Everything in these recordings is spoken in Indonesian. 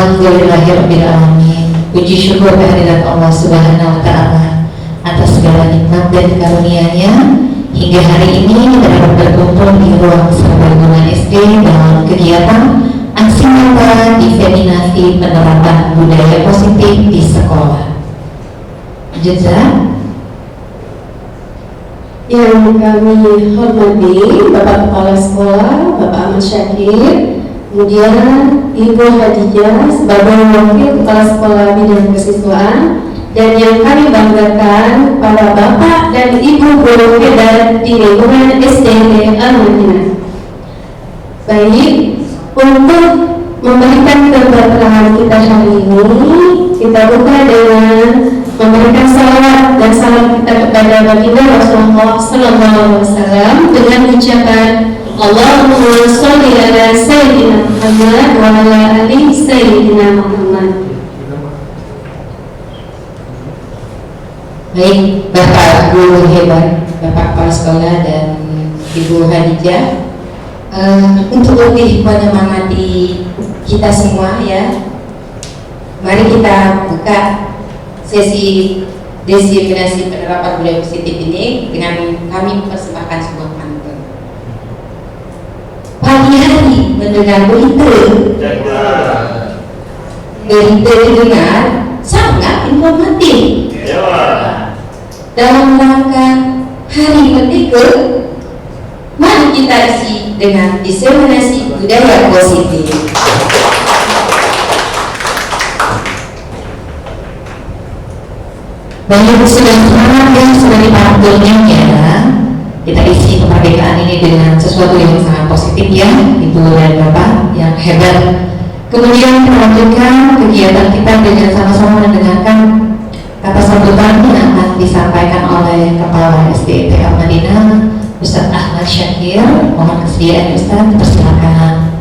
Alhamdulillahirrabbilalamin. Puji syukur kehadirat Allah Subhanahu wa Ta'ala atas segala nikmat dan karunia-Nya hingga hari ini kita dapat berkumpul di ruang serbaguna SD dalam kegiatan aksi nyata diseminasi penerapan budaya positif di sekolah. Jazak yang kami hormati Bapak Kepala Sekolah, Bapak Ahmad Syakir, kemudian Ibu Hadijah sebagai Wakil Kepala Sekolah Bidang Kesiswaan, dan yang kami banggakan para Bapak dan Ibu guru hebat di lingkungan SDT Al-Madinah. Baik, untuk memberikan keberkahan kita hari ini, kita buka dengan memberikan salawat dan salam kita kepada baginda Rasulullah SAW dengan ucapan Allahumma sholli ala Sayyidina Muhammad wa ala ali Sayyidina Muhammad. Baik, Bapak guru hebat, Bapak Kepala Sekolah dan Ibu Hadijah, untuk lebih menyemangati kita semua ya, mari kita buka sesi diseminasi penerapan budaya positif ini dengan kami persembahkan sebuah pantun. Pagi hari mendengar berita didengar sangat informatif. Dalam rangka Hari Merdeka, mari kita isi dengan diseminasi budaya positif. Banyak sudah semangat yang sudah dipanggilnya ya. Kita isi kemerdekaan ini dengan sesuatu yang sangat positif ya, Ibu dan Bapak yang hebat. Kemudian kita lanjutkan kegiatan kita dengan sama-sama mendengarkan kata sambutan yang akan disampaikan oleh Kepala SDT Al-Madinah, Ustaz Ahmad Syakir. Mohon kesediaan Ustaz, persilakan.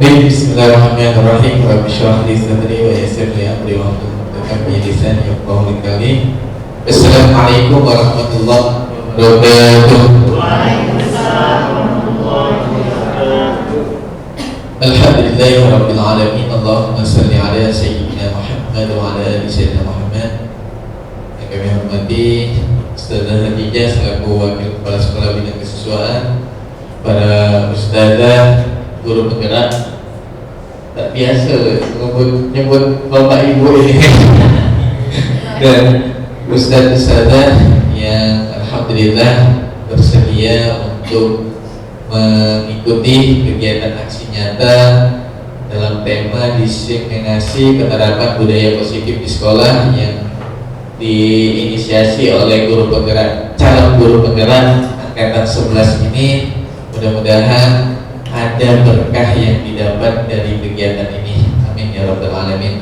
Bismillahirrahmanirrahim. Rabbi shrah li sadri wa yassir li amri wahlul 'uqdatam min lisani yafqahu qawli. Assalamualaikum warahmatullahi wabarakatuh. Waalaikumsalam warahmatullahi wabarakatuh. Alhamdulillahirabbil alamin. Allahumma shalli ala sayyidina Muhammad wa ala ali sayyidina Muhammad. Yang kami hormati Ustaz Hadijah selaku Wakil Kepala Sekolah Bidang Kesiswaan, para ustazah, guru penggerak. Tak biasa nyebut bapak ibu ini dan ustaz-ustazah yang alhamdulillah bersedia untuk mengikuti kegiatan aksi nyata dalam tema diseminasi penerapan budaya positif di sekolah yang diinisiasi oleh guru penggerak, calon guru penggerak angkatan 11 ini. Mudah-mudahan ada berkah yang didapat dari kegiatan ini. Amin ya rabbal alamin.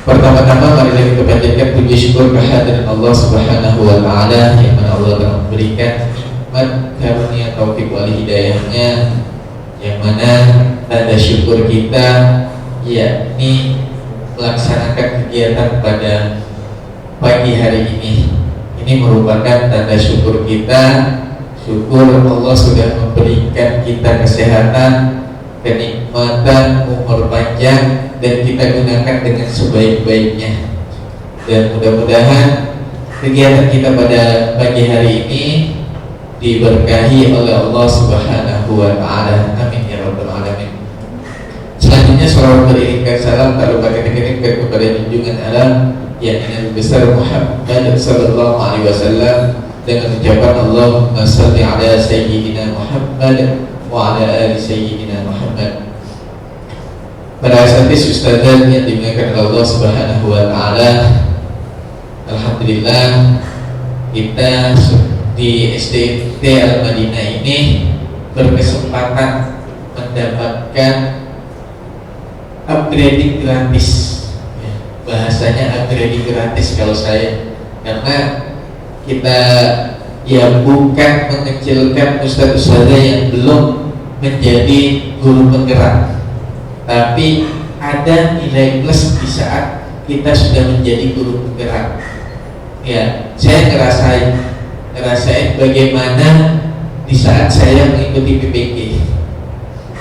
Pertama-tama mari kita panjatkan puji syukur kehadirat Allah Subhanahu wa Ta'ala yang mana Allah telah memberikan nikmat karunia taufik wal hidayahnya, yang mana tanda syukur kita yakni melaksanakan kegiatan pada pagi hari ini. Ini merupakan tanda syukur kita. Syukur Allah sudah memberikan kita kesehatan, kenikmatan, umur panjang, dan kita gunakan dengan sebaik-baiknya. Dan mudah-mudahan kegiatan kita pada pagi hari ini diberkahi oleh Allah Subhanahu wa Ta'ala. Amin ya rabbal alamin. Selanjutnya salawat beriringkan salam tak lupa kita kirimkan kepada junjungan alam yang Nabi besar Muhammad sallallahu alaihi wasallam dengan ucapan Allahumma shalli ala sayyidina Muhammad wa ala ali sayyidina Muhammad. Para asatidz ustadzah yang dimuliakan Allah Subhanahu wa Ta'ala, alhamdulillah kita di SDT Al-Madinah ini berkesempatan mendapatkan upgrading gratis. Bahasanya upgrading gratis kalau saya, karena kita ya bukan mengecilkan ustadz-ustadzah yang belum menjadi guru penggerak, tapi ada nilai plus di saat kita sudah menjadi guru penggerak. Ya, saya ngerasain bagaimana di saat saya mengikuti PPG.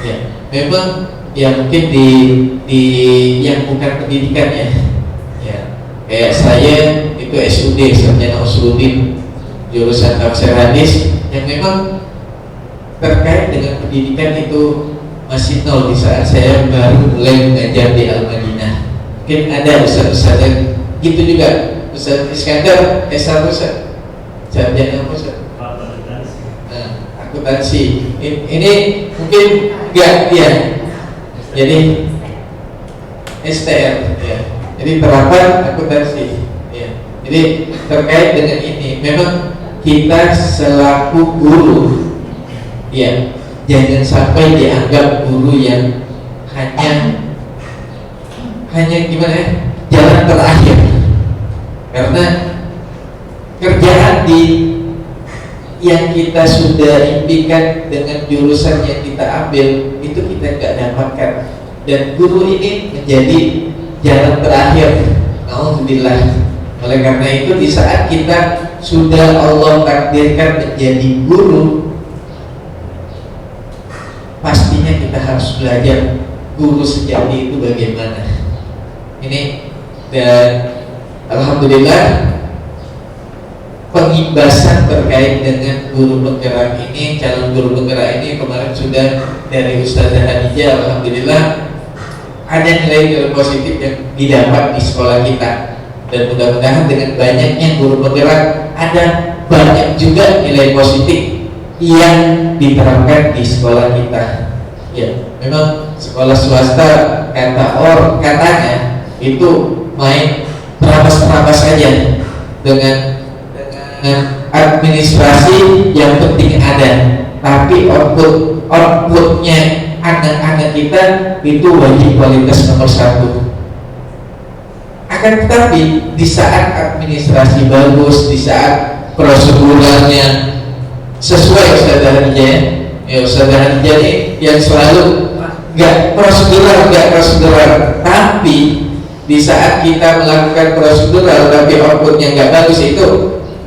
Ya, memang ya mungkin di yang bukan pendidikan ya. Ya, kayak saya itu SUD, sarjana usuluddin, jurusan tafsir hadis, yang memang terkait dengan pendidikan itu masih nol di saat saya baru mulai mengajar di Al-Madinah. Mungkin ada ustaz-ustaz yang gitu juga. Ustaz Iskandar S1 Ustaz, sarjana apa Ustaz? Nah, akuntansi. Ini mungkin enggak dia. Jadi STR ya. Jadi terapan akuntansi ya. Jadi terkait dengan ini, memang kita selaku guru ya, jangan sampai dianggap guru yang hanya gimana ya, jalan terakhir. Karena kerjaan yang kita sudah impikan dengan jurusan yang kita ambil itu kita nggak dapatkan, dan guru ini menjadi jalan terakhir. Alhamdulillah. Oleh karena itu di saat kita sudah Allah takdirkan menjadi guru, pastinya kita harus belajar guru sejati itu bagaimana. Ini, dan alhamdulillah pengimbasan terkait dengan guru penggerak ini, calon guru penggerak ini kemarin sudah dari Ustazah Hadijah. Alhamdulillah ada nilai positif yang didapat di sekolah kita, dan mudah-mudahan dengan banyaknya guru penggerak ada banyak juga nilai positif yang diterapkan di sekolah kita. Ya, memang sekolah swasta katanya itu main terabas-terabas saja dengan administrasi yang penting ada, tapi outputnya anak-anak kita itu wajib kualitas nomor 1. Akan tetapi di saat administrasi bagus, di saat proseduralnya sesuai, Ustazah Hadijah ya, Ustazah Hadijah ini yang selalu nggak prosedural, tapi di saat kita melakukan prosedural tapi outputnya nggak bagus, itu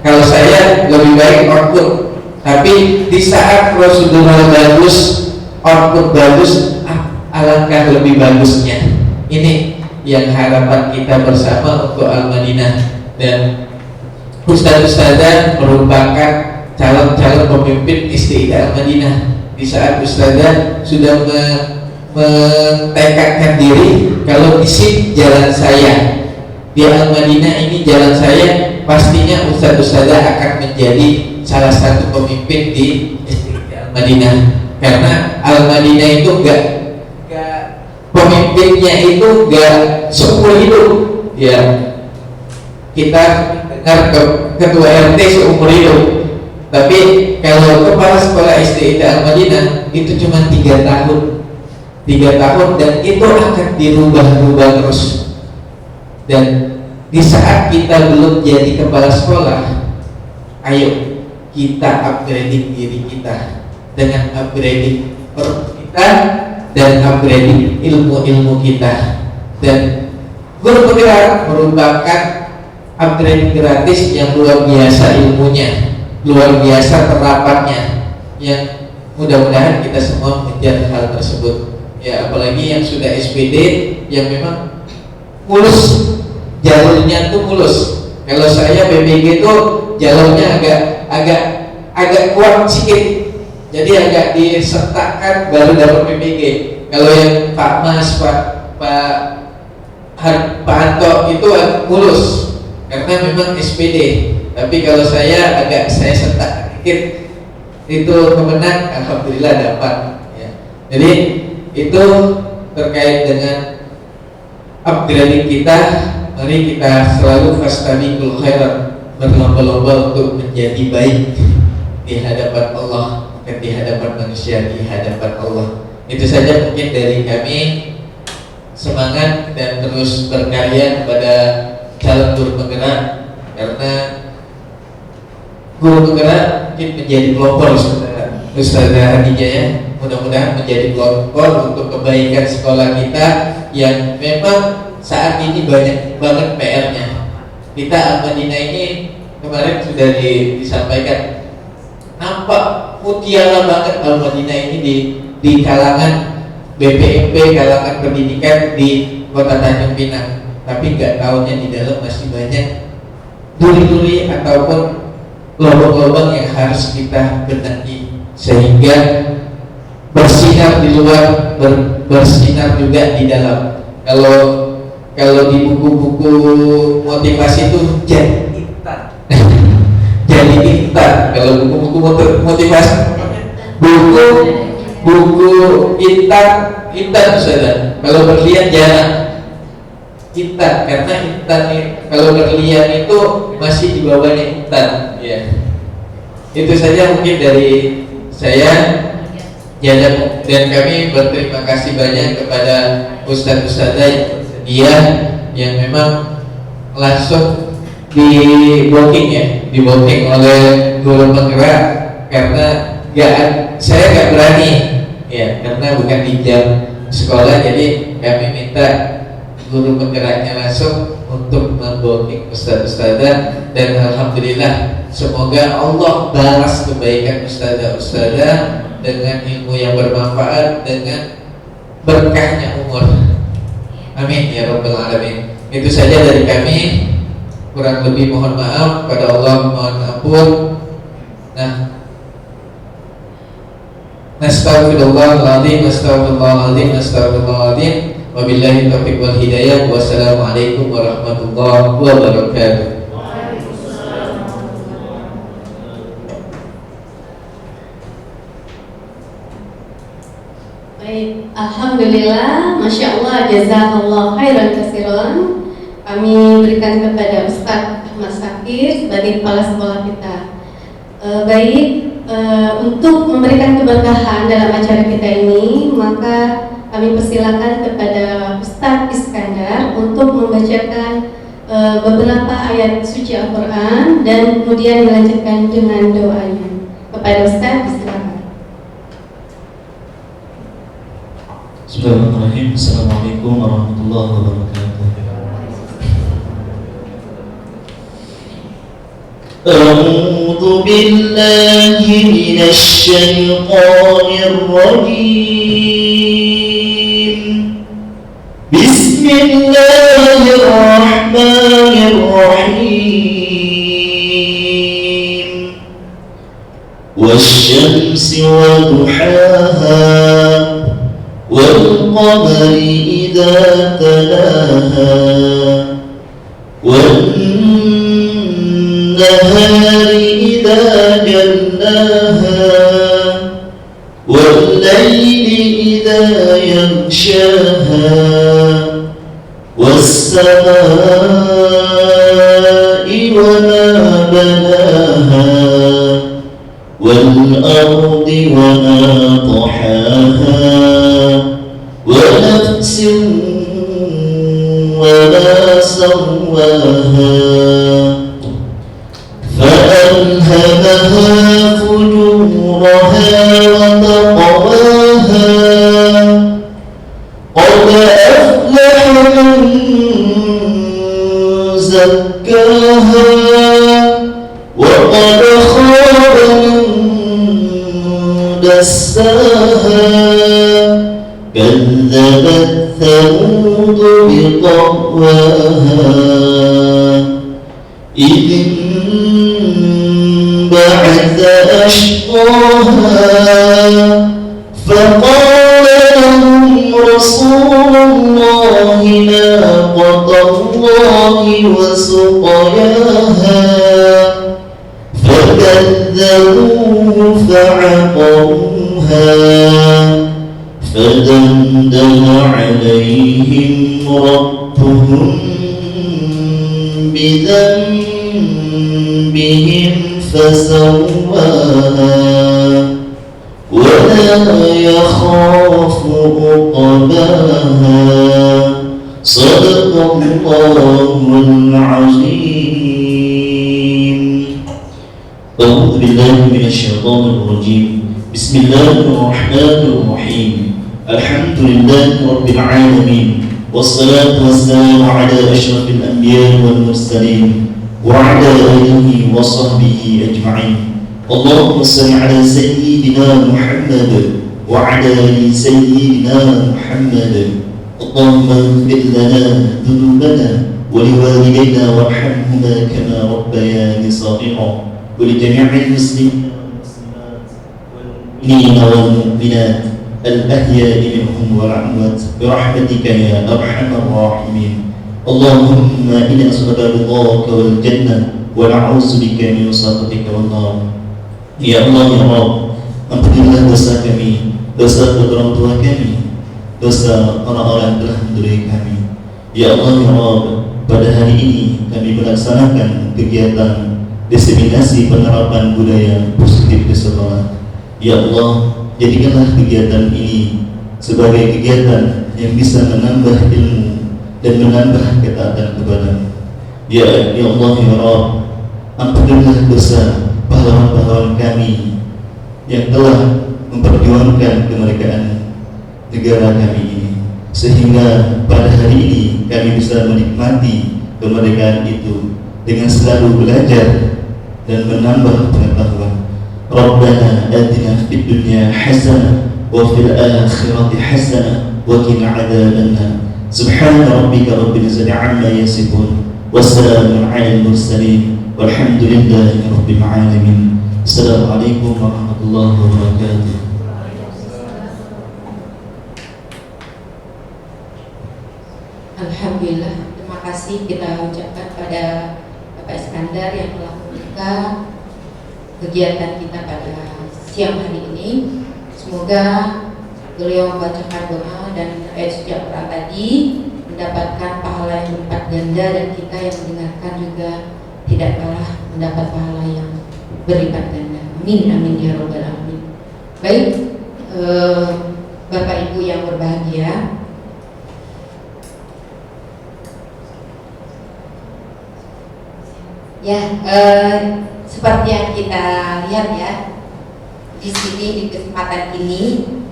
kalau saya lebih baik output. Tapi di saat prosedural bagus, output bagus, alangkah lebih bagusnya. Ini yang harapan kita bersama untuk Al-Madinah, dan Ustaz-Ustazah merupakan calon-calon pemimpin Istiqdaah Al-Madinah. Di saat Ustazah sudah mentekadkan diri, kalau isi jalan saya di Al-Madinah ini jalan saya, pastinya Ustaz-Ustazah akan menjadi salah satu pemimpin di Istiqdaah Al-Madinah. Karena Al-Madinah itu pemimpinnya itu gak seumur hidup ya. Kita dengar ketua RT seumur hidup, tapi kalau kepala sekolah Istiqdaah Al-Madinah itu cuma 3 tahun, dan itu akan dirubah-rubah terus. Dan di saat kita belum jadi kepala sekolah, ayo kita upgrading diri kita dengan upgrading perut kita dan upgrading ilmu-ilmu kita. Dan guru penggerak merupakan upgrading gratis yang luar biasa ilmunya, luar biasa terapannya, yang mudah-mudahan kita semua mengejar hal tersebut ya. Apalagi yang sudah SPD, yang memang mulus, jalurnya tuh mulus. Kalau saya BPG itu jalurnya agak kuat sedikit, jadi agak disertakan baru dapat PPG. Kalau yang Pak Mas, Pak Anto itu mulus karena memang SPD. Tapi kalau saya sertakan dikit, itu kemenang, alhamdulillah dapat ya. Jadi itu terkait dengan upgrading kita. Mari kita selalu fastabiqul khairat, berlomba-lomba untuk menjadi baik di hadapan Allah, bukan di hadapan manusia, di hadapan Allah. Itu saja mungkin dari kami. Semangat dan terus berkarya kepada calon guru penggerak, karena guru penggerak mungkin menjadi pelopor Ustazah Hadijah ya. Mudah-mudahan menjadi pelopor untuk kebaikan sekolah kita yang memang saat ini banyak banget PR-nya. Kita Al-Madinah ini kemarin sudah disampaikan, nampak mutiara banget Al-Madinah ini di kalangan BPMP, kalangan pendidikan di Kota Tanjung Pinang. Tapi nggak tahunya di dalam masih banyak duri-duri ataupun lubang-lubang yang harus kita benahi, sehingga bersinar di luar, bersinar juga di dalam. Kalau di buku-buku motivasi itu jadi intan. Jadi intan. Kalau buku-buku motivasi, buku intan saudara. Kalau berlian jangan intan, karena intan kalau berlian itu masih di bawahnya intan. Ya. Itu saja mungkin dari saya. Ya, dan kami berterima kasih banyak kepada ustadz-ustadzah yang memang langsung di-booking oleh guru penggerak, karena saya nggak berani ya, karena bukan di jam sekolah, jadi kami minta guru penggeraknya langsung untuk membooking ustadz-ustadzah, dan alhamdulillah semoga Allah balas kebaikan ustadzah-ustadzah dengan ilmu yang bermanfaat, dengan berkahnya umur. Amin ya rabbal alamin. Itu saja dari kami. Kurang lebih mohon maaf, pada Allah mohon ampun. Nastaghfirullahaladzim, nastaghfirullahaladzim. Wabillahi taufiq wal hidayah. Wassalamualaikum warahmatullahi wabarakatuh. Baik, alhamdulillah, masya Allah, jazakallah khairan katsiran. Kami berikan kepada Ustadz Ahmad Syakir sebagai kepala sekolah kita. Untuk memberikan keberkahan dalam acara kita ini, maka kami persilakan kepada Ustadz Iskandar untuk membacakan beberapa ayat suci Al-Quran dan kemudian dilanjutkan dengan doanya. Kepada Ustadz, silakan. Bismillahirrahmanirrahim. Assalamualaikum warahmatullahi wabarakatuh. A'udzu billahi minasy syaithanir rajim. Bismillahirrahmanirrahim. Wasyamsi wa duhaha والقمر إذا تلاها والنهار إذا جلاها والليل إذا يغشاها والسماء وما بناها والأرض وما طحاها ونفس وما سواها فألهمها فجورها وتقواها قد أفلح من زكاها وقد خاب من دساها كذبت ثمود بطغواها إذ انبعث أشقاها فقال لهم رسول الله ناقة الله وسقياها فكذبوه فعقروها فدمدم عليهم ربهم بذنبهم فسواها ولا يخاف عقباها صدق الله العظيم. أعوذ بالله من الشيطان الرجيم. بسم الله الرحمن الرحيم. الحمد لله رب العالمين والصلاة والسلام على أشرف الأنبياء والمرسلين وعلى آله وصحبه أجمعين. اللهم صل على سيدنا محمد وعلى آل سيدنا محمد. اللهم اغفر لنا ذنوبنا ولوالدينا وارحمهما كما ربياني صغيرا ولجميع المسلمين والمسلمات والمؤمنين والمؤمنات الأحياء منهم والأموات برحمتك يا أرحم الراحمين. اللهم إنا نسألك رضاك والجنة ونعوذ بك من سخطك والنار. Ya Allah ya Rabb, ampunilah dosa kami, dosa kedua orang tua kami, dosa orang-orang yang telah mendahului kami. Ya Allah ya Rabb, pada hari ini kami melaksanakan kegiatan diseminasi penerapan budaya positif di sekolah. Ya Allah, jadikanlah kegiatan ini sebagai kegiatan yang bisa menambah ilmu dan menambah ketaatan kepada-Mu. Ya Allah ya Rabb, ampunilah dosa pahlawan-pahlawan kami yang telah memperjuangkan kemerdekaan negara kami ini, sehingga pada hari ini kami bisa menikmati kemerdekaan itu dengan selalu belajar dan menambah pengetahuan. Rabbana atina fid dunya hasanah wa fil akhirati hasanah wa qina adzabannar. Subhana rabbika rabbil izzati amma yasifun wa salamun 'alal mursalin walhamdulillahi rabbil alamin. Assalamualaikum warahmatullahi wabarakatuh. Alhamdulillah, terima kasih kita ucapkan pada Bapak Iskandar yang telah membuka kegiatan kita pada siang hari ini. Semoga beliau membacakan doa dan ayat suci Al-Quran tadi mendapatkan pahala yang berlipat ganda, dan kita yang mendengarkan juga tidak kalah mendapat pahala yang berlipat ganda. Amin amin ya robbal alamin. Baik, Bapak Ibu yang berbahagia, ya, seperti yang kita lihat ya, di sini di kesempatan ini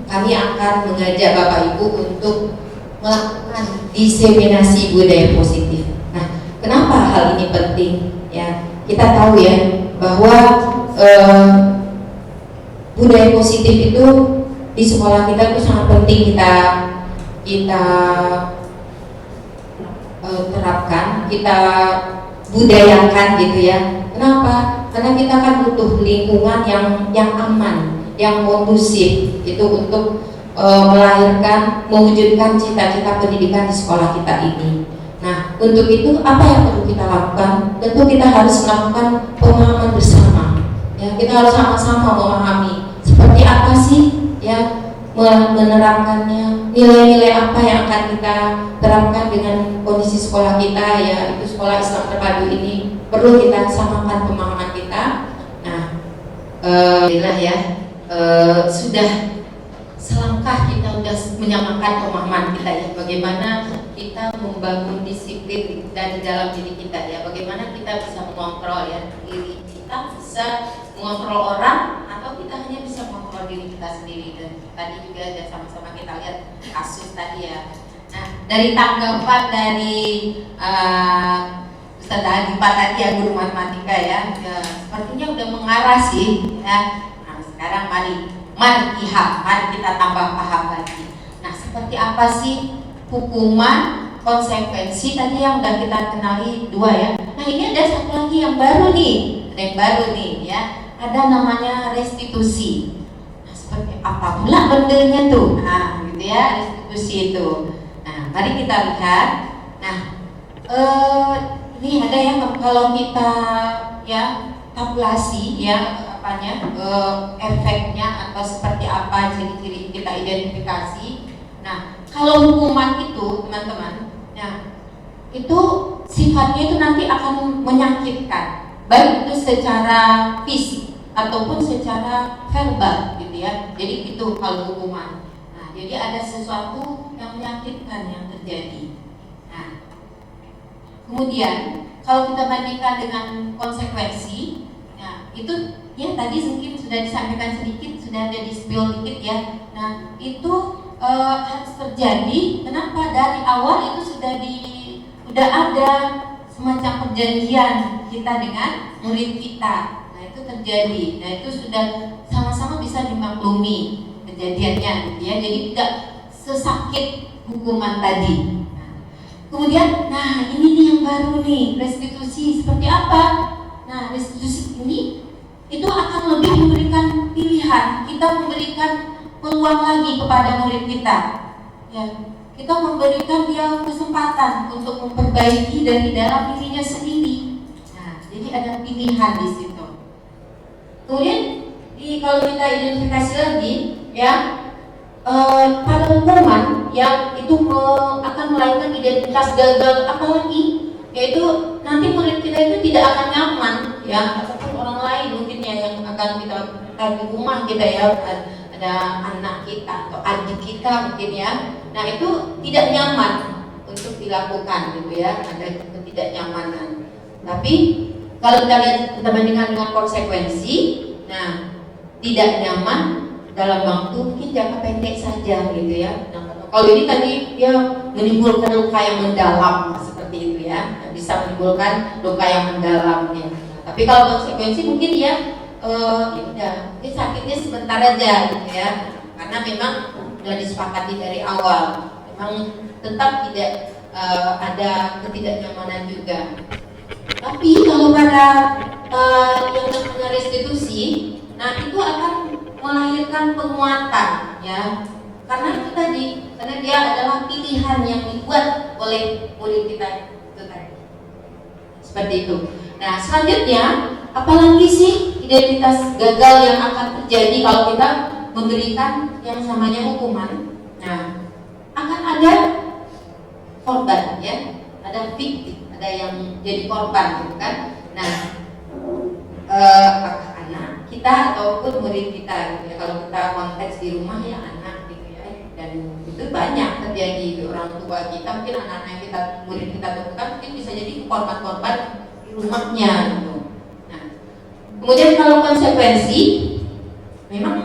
kami akan mengajak Bapak Ibu untuk melakukan diseminasi budaya positif. Nah, kenapa hal ini penting? Ya, kita tahu ya bahwa budaya positif itu di sekolah kita itu sangat penting kita terapkan, kita budayakan gitu ya. Kenapa? Karena kita kan butuh lingkungan yang aman, yang kondusif itu untuk melahirkan, mewujudkan cita-cita pendidikan di sekolah kita ini. Nah, untuk itu apa yang perlu kita lakukan? Tentu kita harus melakukan pemahaman bersama. Ya, kita harus sama-sama memahami seperti apa sih ya menerapkannya, nilai-nilai apa yang akan kita terapkan dengan kondisi sekolah kita, ya itu sekolah Islam terpadu ini perlu kita samakan pemahaman kita. Nah, alhamdulillah ya, sudah selangkah kita sudah menyamakan pemahaman kita ya, bagaimana kita membangun disiplin dari dalam diri kita ya, bagaimana kita bisa mengontrol ya diri kita, bisa mengontrol orang, atau kita hanya bisa mengontrol diri kita sendiri. Dan tadi juga ada sama-sama kita lihat kasus tadi ya. Nah, dari tanggapan dari Ustaz Hadipa tadi ya, guru matematika ya, sepertinya udah mengarah sih ya. Nah, sekarang mari kita tambah paham lagi. Nah, seperti apa sih hukuman, konsekuensi tadi yang udah kita kenali dua ya. Nah, ini ada satu lagi yang baru nih, ya. Ada namanya restitusi. Nah, seperti apa pula bendernya tuh? Nah, gitu ya, restitusi itu. Nah, mari kita lihat. Nah, ini ada yang kalau kita ya tabulasi ya efeknya atau seperti apa ciri-ciri kita identifikasi. Nah, kalau hukuman itu teman-teman, nah itu sifatnya itu nanti akan menyakitkan, baik itu secara fisik ataupun secara verbal gitu ya. Jadi itu kalau hukuman. Nah, jadi ada sesuatu yang menyakitkan yang terjadi. Nah, kemudian kalau kita bandingkan dengan konsekuensi, nah itu ya tadi mungkin sudah disampaikan sedikit, sudah ada di spill dikit ya. Nah, itu harus terjadi. Kenapa? Dari awal itu sudah ada semacam perjanjian kita dengan murid kita. Nah itu terjadi, nah itu sudah sama-sama bisa dimaklumi kejadiannya, gitu ya. Jadi tidak sesakit hukuman tadi. Kemudian, nah ini nih yang baru nih, restitusi seperti apa? Nah restitusi ini itu akan lebih memberikan pilihan, kita memberikan peluang lagi kepada murid kita, ya. Kita memberikan dia kesempatan untuk memperbaiki dari dalam dirinya sendiri. Nah, jadi ada pilihan di situ. Kemudian, kalau kita identifikasi lagi, ya, pada hukuman yang itu akan melahirkan identitas gagal, apalagi yaitu nanti murid kita itu tidak akan nyaman, ya, ataupun orang lain mungkin ya yang akan kita di rumah kita, ya, ada anak kita atau adik kita mungkin, ya. Nah itu tidak nyaman untuk dilakukan, gitu ya, ada ketidaknyamanan. Tapi kalau kita lihat, kita bandingkan dengan konsekuensi, nah tidak nyaman dalam waktu mungkin jangka pendek saja, gitu ya. Nah, kalau ini tadi dia menimbulkan luka yang mendalam seperti itu, ya, bisa menimbulkan luka yang mendalam, ya. Tapi kalau konsekuensi mungkin ya udah, ini sakitnya sebentar aja, gitu ya, karena memang sudah disepakati dari awal, memang tetap tidak ada ketidaknyamanan juga. Tapi kalau pada yang namanya restitusi, nah itu akan melahirkan penguatan, ya, karena itu tadi, karena dia adalah pilihan yang dibuat oleh murid kita itu tadi, seperti itu. Nah selanjutnya, apalagi sih identitas gagal yang akan terjadi kalau kita memberikan yang namanya hukuman? Nah, akan ada korban, ya, ada victim, ada yang jadi korban, gitu kan? Nah, anak kita ataupun murid kita, gitu ya. Kalau kita konteks di rumah, ya anak, gitu ya, dan itu banyak terjadi di orang tua kita, mungkin anak-anak yang kita, murid kita temukan mungkin bisa jadi korban-korban di rumahnya, gitu. Nah, kemudian kalau konsekuensi, memang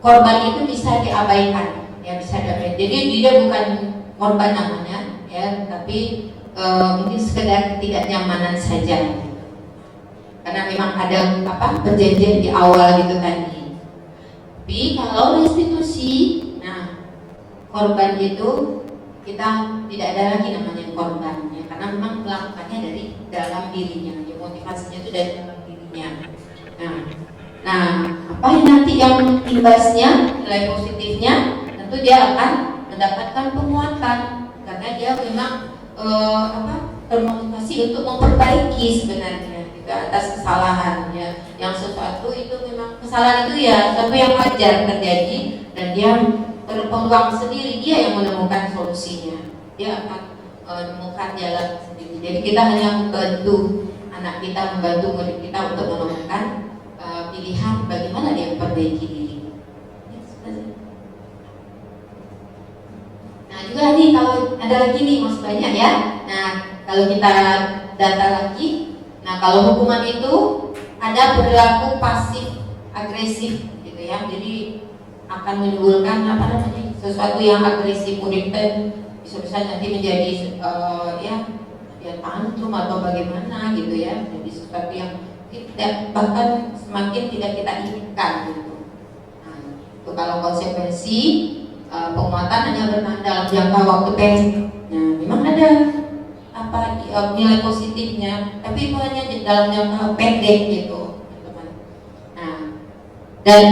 korban itu bisa diabaikan, ya, bisa diabaikan. Jadi dia bukan korban namanya, ya, tapi mungkin sekedar ketidaknyamanan saja, karena memang ada perjanjian di awal gitu tadi. Tapi kalau restitusi, nah korban itu kita tidak ada lagi namanya korban, ya, karena memang melakukannya dari dalam dirinya, ya, motivasinya itu dari dalam dirinya. Nah, apa yang nanti yang imbasnya, nilai positifnya, tentu dia akan mendapatkan penguatan karena dia memang termotivasi untuk memperbaiki sebenarnya, gitu, atas kesalahan, ya. Yang sesuatu itu memang kesalahan itu, ya, tapi yang wajar terjadi, dan dia berpeluang sendiri, dia yang menemukan solusinya, dia akan menemukan jalan sendiri. Jadi kita hanya membantu anak kita, membantu murid kita untuk menemukan pilihan bagaimana dia memperbaiki diri. Nah juga nih, kalau ada lagi nih, masih banyak, ya. Nah kalau kita data lagi, nah kalau hukuman itu ada perilaku pasif agresif, gitu ya. Jadi akan menimbulkan sesuatu yang agresif, murid bisa nanti menjadi ya tantrum atau bagaimana, gitu ya. Jadi sesuatu yang tidak, bahkan semakin tidak kita inginkan, gitu. Nah, itu kalau konsekuensi penguatan hanya bertahan dalam jangka waktu pendek. Nah, memang ada nilai positifnya, tapi itu hanya dalam jangka pendek, gitu, teman. Nah, dan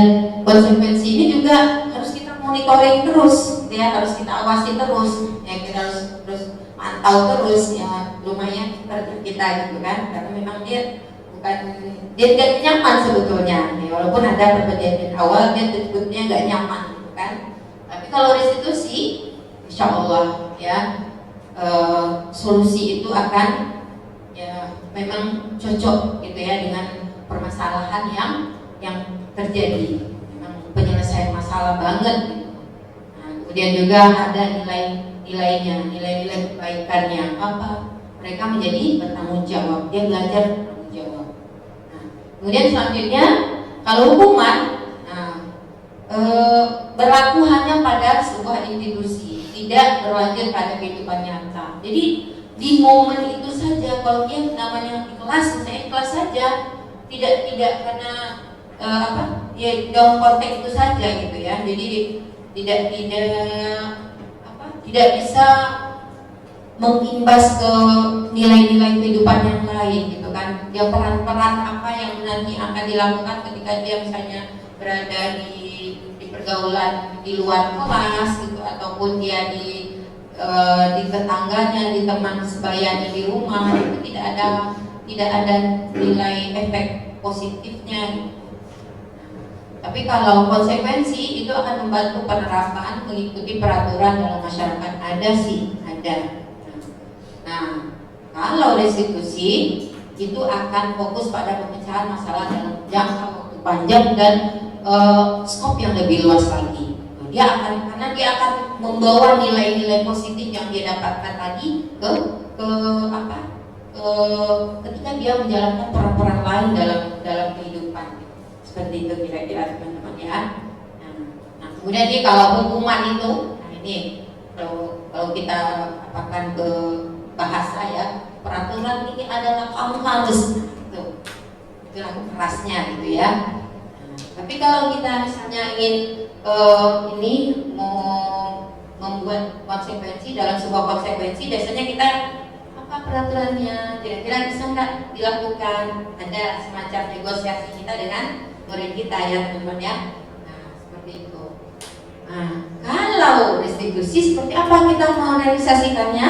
konsekuensi ini juga harus kita monitoring terus, ya, harus kita awasi terus, ya, kita harus terus mantau terus, ya, lumayan kerja kita, gitu kan, karena memang dia tidak nyaman sebetulnya, ya, walaupun ada perjanjian awal dia sebetulnya nggak nyaman, gitu kan. Tapi kalau restitusi, insya Allah, ya, solusi itu akan, ya, memang cocok, gitu ya, dengan permasalahan yang terjadi, memang penyelesaian masalah banget, gitu. Nah, kemudian juga ada nilai-nilainya, nilai-nilai kebaikannya, mereka menjadi bertanggung jawab, dia belajar bertanggung jawab. Kemudian selanjutnya, kalau hukuman, berlaku hanya pada sebuah institusi, tidak berlanjut pada kehidupan nyata. Jadi di momen itu saja. Kalau dia namanya ikhlas, misalnya ikhlas saja, tidak karena ya dalam konteks itu saja gitu ya. Jadi tidak bisa mengimbas ke nilai-nilai kehidupan yang lain gitu kan. Dia peran-peran apa yang nanti akan dilakukan ketika dia misalnya berada di pergaulan di luar kelas gitu, ataupun dia di tetangganya, di teman sebayanya di rumah, itu tidak ada nilai efek positifnya gitu. Tapi kalau konsekuensi itu akan membantu penerapan mengikuti peraturan dalam masyarakat, ada sih, ada. Nah, kalau restitusi itu akan fokus pada pemecahan masalah dalam jangka waktu panjang dan skop yang lebih luas lagi. Karena dia akan membawa nilai-nilai positif yang dia dapatkan tadi ketika dia menjalankan peran-peran lain dalam kehidupan. Seperti itu kira-kira teman-teman ya. Nah kemudian ini kalau hukuman itu, nah ini kalau kita apakan ke bahasa ya, peraturan ini adalah kamu harus, itu laku kerasnya gitu ya. Tapi kalau kita misalnya ingin ini mau membuat konsekuensi dalam sebuah konsekuensi, biasanya kita apa peraturannya, kira-kira bisa nggak dilakukan? Ada semacam negosiasi kita dengan murid kita ya teman-teman ya. Nah seperti itu. Nah kalau restitusi seperti apa kita mau realisasikannya?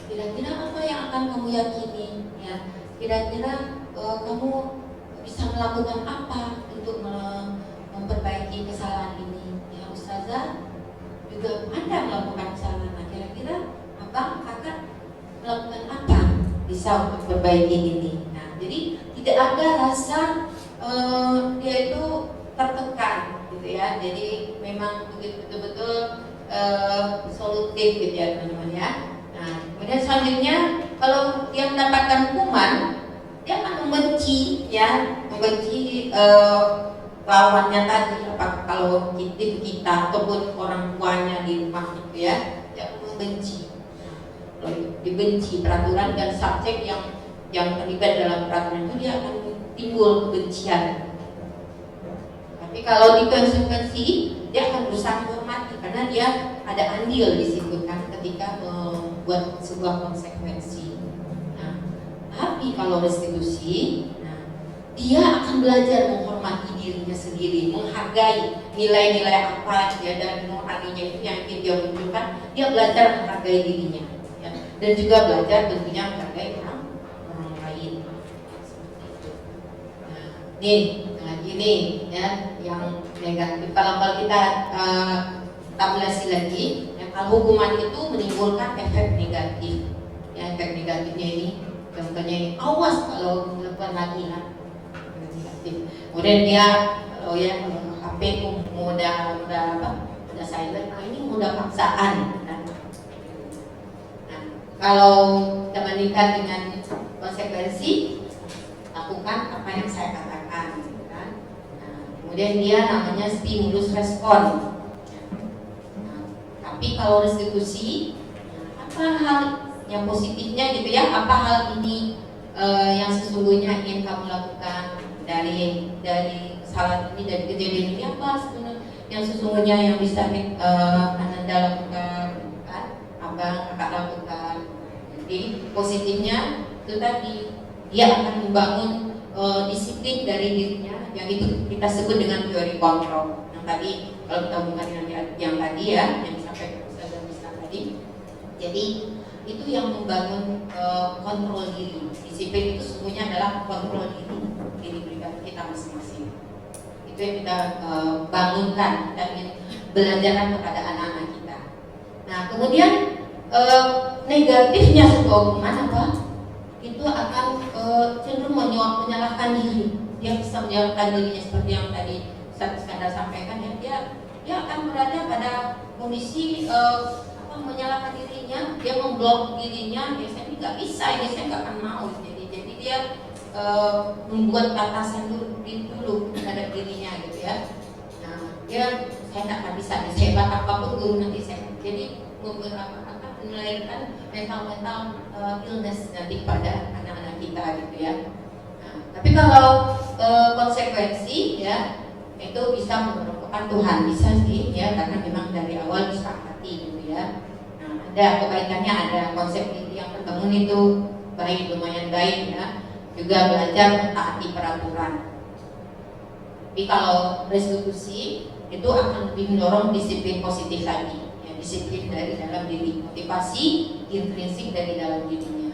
Kira-kira apa yang akan kamu yakini? Ya, kira-kira kamu bisa melakukan apa untuk memperbaiki kesalahan ini? Ya Ustazah juga Anda melakukan kesalahan. Nah, kira-kira abang, kakak melakukan apa bisa untuk memperbaiki ini? Nah, jadi tidak ada rasa dia itu tertekan gitu ya. Jadi memang betul-betul solutif gitu ya teman-teman ya. Nah, kemudian selanjutnya kalau dia mendapatkan hukuman, dia akan membenci lawannya tadi, apa kalau kita ataupun orang tuanya di rumah gitu ya, dia akan membenci. Kalau dibenci peraturan dan subjek yang terlibat dalam peraturan itu, dia akan timbul kebencian. Tapi kalau di konsekuensi, dia akan berusaha menghormati karena dia ada andil di situ kan ketika membuat sebuah konsekuensi. Nah, tapi kalau restitusi, dia akan belajar menghormati dirinya sendiri, menghargai nilai-nilai apa ya, dan nuraninya itu yang ingin dia munculkan. Dia belajar menghargai dirinya ya, dan juga belajar tentunya menghargai orang lain. Nah, nih lagi nih ya yang negatif. Kalau kita tabulasi lagi, ya, kalau hukuman itu menimbulkan efek negatif. Ya, efek negatifnya ini contohnya ini, awas kalau melakukan lagi ya. Kemudian dia kalau ya HP udah silent, ini udah paksaan. Nah, kalau kita bandingkan dengan konsekuensi, lakukan apa yang saya katakan, kan? Nah, kemudian dia namanya stimulus respon. Nah, tapi kalau restitusi, apa hal yang positifnya gitu ya? Apa hal ini yang sesungguhnya ingin kamu lakukan? Dari kesalahan ini, dari kejadian ini apa sebenarnya yang sesungguhnya yang bisa Anda lakukan, kan? Abang, kakak lakukan. Jadi positifnya itu tadi, dia akan membangun disiplin dari dirinya, yang itu kita sebut dengan teori kontrol. Yang tadi kalau kita hubungkan dengan yang tadi ya, yang disampaikan Ustazah Misna tadi. Jadi itu yang membangun kontrol diri. Disiplin itu sesungguhnya adalah kontrol diri pribadi kita masing-masing. Itu yang kita bangunkan, kita ingin belajarkan kepada anak-anak kita. Nah kemudian negatifnya sebuah hukuman apa? Itu akan cenderung menyalahkan diri. Dia bisa menyalahkan dirinya seperti yang tadi Ustaz Iskandar sampaikan ya. Dia akan berada pada kondisi menyalahkan dirinya, dia memblok dirinya, biasanya nggak bisa, ini saya nggak akan mau. Jadi dia membuat batasan dulu terhadap dirinya gitu ya. Nah, dia saya nggak akan bisa, sehebat apapun guru nanti saya. Jadi melahirkan mental illness nanti pada anak-anak kita gitu ya. Nah, tapi kalau konsekuensi ya itu bisa merupakan Tuhan, bisa sih ya, karena memang dari awal disepakati gitu ya. Nah, ada kebaikannya, ada konsep yang terbangun itu baik, lumayan baik ya. Juga belajar mentaati peraturan. Tapi kalau restitusi itu akan lebih mendorong disiplin positif lagi, ya, disiplin dari dalam diri, motivasi intrinsik dari dalam dirinya.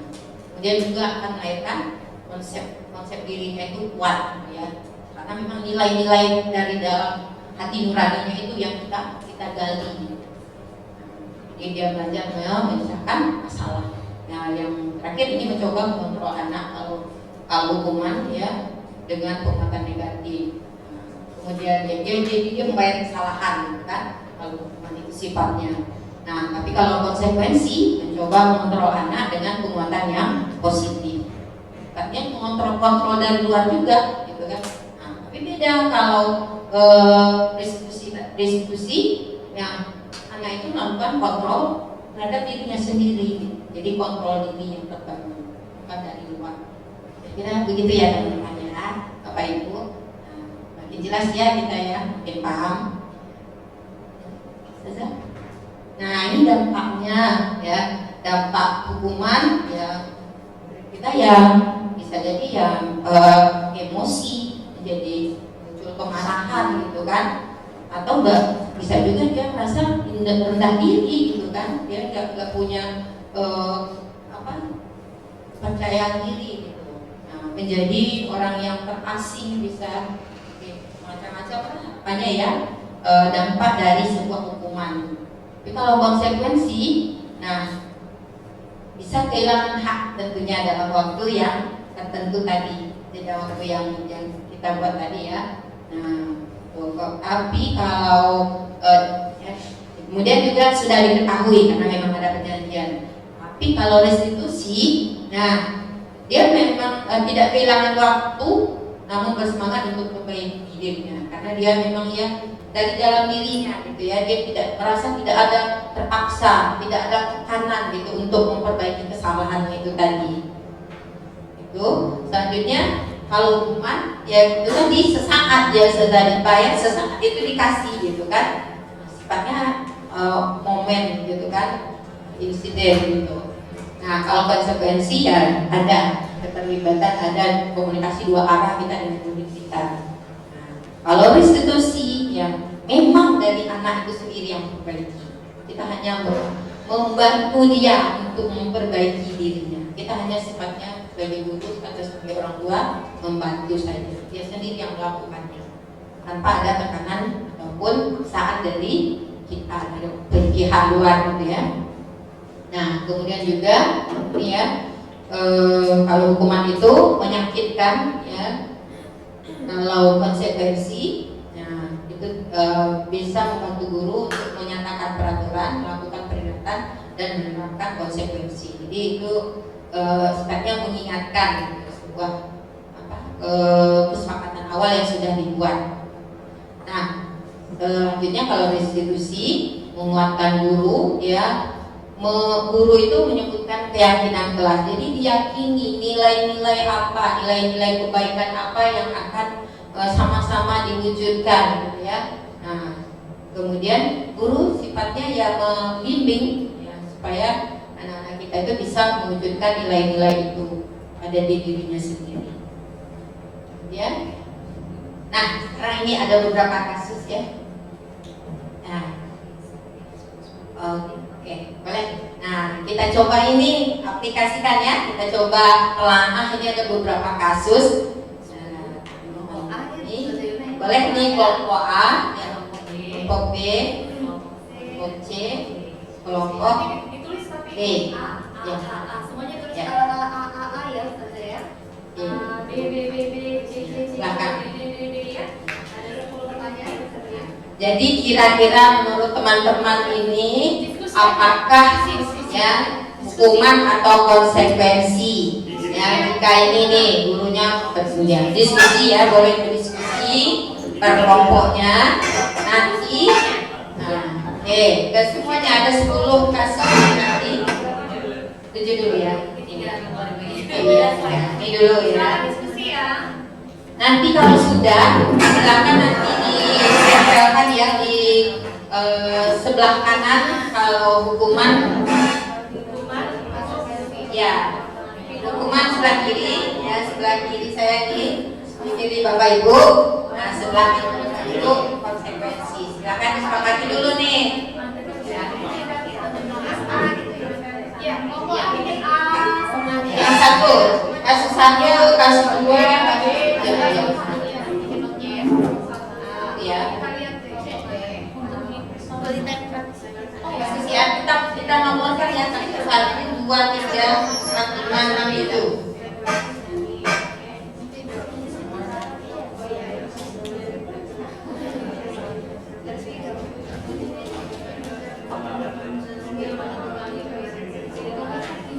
Kemudian juga akan melahirkan konsep dirinya itu kuat, ya, karena memang nilai-nilai dari dalam hati nuraninya itu yang kita gali. Jadi dia belajar menyelesaikan masalah. Nah, yang terakhir ini mencoba mengontrol anak kalau hukuman ya dengan penguatan negatif. Kemudian dia membayar kesalahan kan kalau hukuman itu sifatnya. Nah, tapi kalau konsekuensi mencoba mengontrol anak dengan penguatan yang positif. Artinya mengontrol dari luar juga gitu kan. Nah, tapi beda kalau restitusi yang anak itu melakukan kontrol terhadap dirinya sendiri. Jadi kontrol diri yang terbangun, bukan dari luar. Kira begitu ya teman-teman ya, Bapak Ibu. Makin jelas ya kita ya, makin paham. Nah, ini dampaknya ya, dampak hukuman ya, kita yang bisa jadi yang emosi, menjadi muncul kemarahan gitu kan, atau enggak bisa juga dia merasa rendah diri gitu kan, dia nggak punya percaya diri gitu. Nah, menjadi orang yang terasing, bisa macam-macam apanya ya, dampak dari sebuah hukuman. Tapi kalau konsekuensi, nah bisa kehilangan hak tentunya dalam waktu yang tertentu tadi, dalam waktu yang kita buat tadi ya. Nah, tapi kalau kemudian juga sudah diketahui karena memang ada perjanjian. Tapi kalau restitusi, nah dia memang tidak kehilangan waktu, namun bersemangat untuk memperbaiki dirinya, karena dia memang ya dari dalam dirinya gitu ya, dia tidak merasa tidak ada terpaksa, tidak ada tekanan gitu untuk memperbaiki kesalahannya itu tadi. Itu selanjutnya kalau hukuman ya itu tadi sesaat dia sudah dibayar, sesaat itu dikasih gitu kan, sifatnya momen gitu kan, insiden gitu. Nah, kalau konsekuensi ya ada keterlibatan, ada komunikasi dua arah kita dengan diri kita. Nah, kalau restitusi ya memang dari anak itu sendiri yang memperbaiki. Kita hanya membantu dia untuk memperbaiki dirinya. Kita hanya sifatnya sebagai guru atau sebagai orang tua membantu saja. Dia sendiri yang melakukannya tanpa ada tekanan ataupun paksaan dari kita, dari pihak luar gitu ya. Nah, kemudian juga ini ya, kalau hukuman itu menyakitkan ya, kalau konsekuensi, nah itu bisa membantu guru untuk menyatakan peraturan, melakukan peringatan dan menerapkan konsekuensi. Jadi itu sifatnya mengingatkan gitu, sebuah kesepakatan awal yang sudah dibuat. Nah, selanjutnya kalau restitusi menguatkan guru ya. Guru itu menyebutkan keyakinan kelas. Jadi diyakini nilai-nilai apa, nilai-nilai kebaikan apa yang akan sama-sama diwujudkan gitu ya. Nah, kemudian guru sifatnya ya membimbing ya, supaya anak-anak kita itu bisa mewujudkan nilai-nilai itu ada di dirinya sendiri. Ya. Nah, sekarang ini ada beberapa kasus ya. Nah, Oke, boleh. Nah, kita coba ini aplikasikan ya. Kita coba telaah, ini ada beberapa kasus. Ini boleh nih kelompok A, kelompok B, kelompok C, kelompok D. Ya. Semuanya tulis Ya. A ya, Ustaz ya. B C Silakan. D ya. Ada 10 pertanyaan Ustaz ya. Jadi kira-kira menurut teman-teman ini apakah ya hukuman atau konsekuensi ya jika ini nih gurunya bersedia diskusi ya, boleh berdiskusi per kelompoknya nanti. Nah, oke, semuanya ada 10 kasus nanti Setuju dulu ya. Ini dulu ya. Diskusi ya. Nanti kalau sudah, silakan nanti ditempelkan ya di sebelah kanan kalau hukuman. Ya, hukuman sebelah kiri ya, sebelah kiri saya nih, kiri Bapak Ibu. Nah, sebelah kanan itu konsekuensi. Silakan disepakati dulu nih. Ya, pokoknya bikin A. Yang satu, kasus satu, kasus dua, kasus tiga. Ya. Ya, kita ngomongkan ya kasus satu, dua, tiga, empat, lima, enam itu.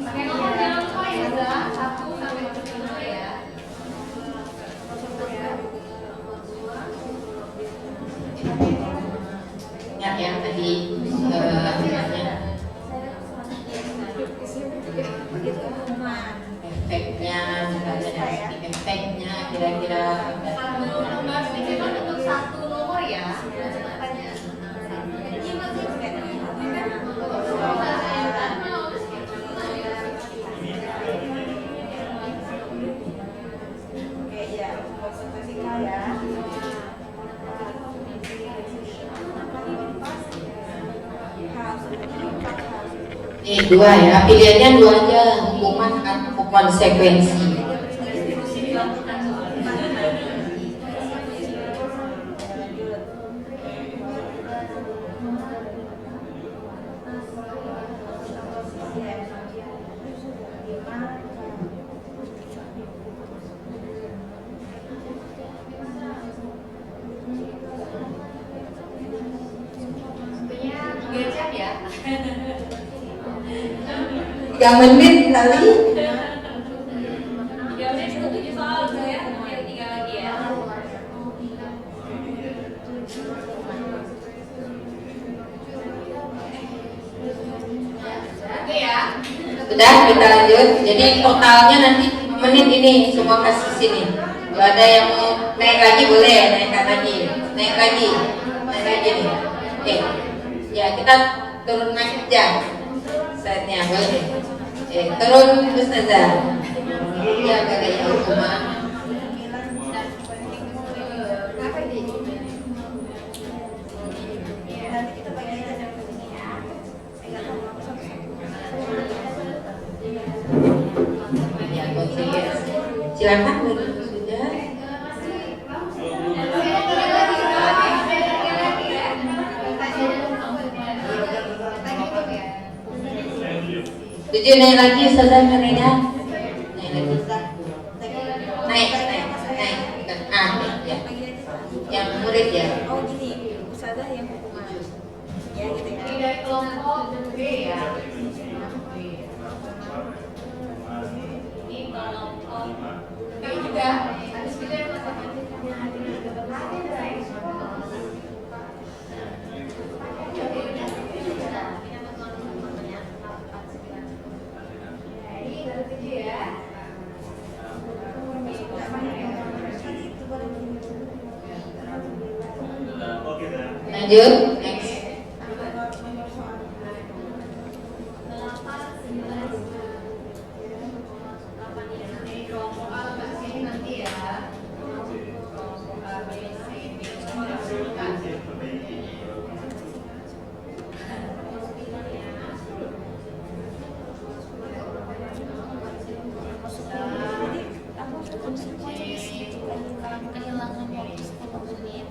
Pakai nomor jangan lupa ya, Zah. 1 sampai 7 ya. Ingat ya tadi efeknya, misalnya dari segi efeknya kira-kira Satu lembar stiker untuk 1 nomor ya. Nih dua ya, pilihannya dua aja, hukuman atau konsekuensi. Tentunya 3 jam ya. 3 menit kali. 3 menit cukup 7 soal saya, yang 3 lagi ya. Oke ya. Sudah, kita lanjut. Jadi totalnya nanti 5 menit ini semua kasus ini. Kalau ada yang mau naik lagi boleh, naikkan lagi, naik lagi nih. Oke, ya kita turun naik aja. Saatnya boleh. Oke, turun Ustazah. Ya kali ya hukuman. Ya, konsekuensi. Silakan sudah. Tujuh naik lagi Ustazah Karina. Naik lagi. Naik. Ya. Yang murid ya. Oh gini, Ustazah yang hukuman. Ya gitu ya. Ini dari kelompok B ya. Ini kelompok B juga. Habis itu yang lanjut. Next. kehilangan waktu 10 menit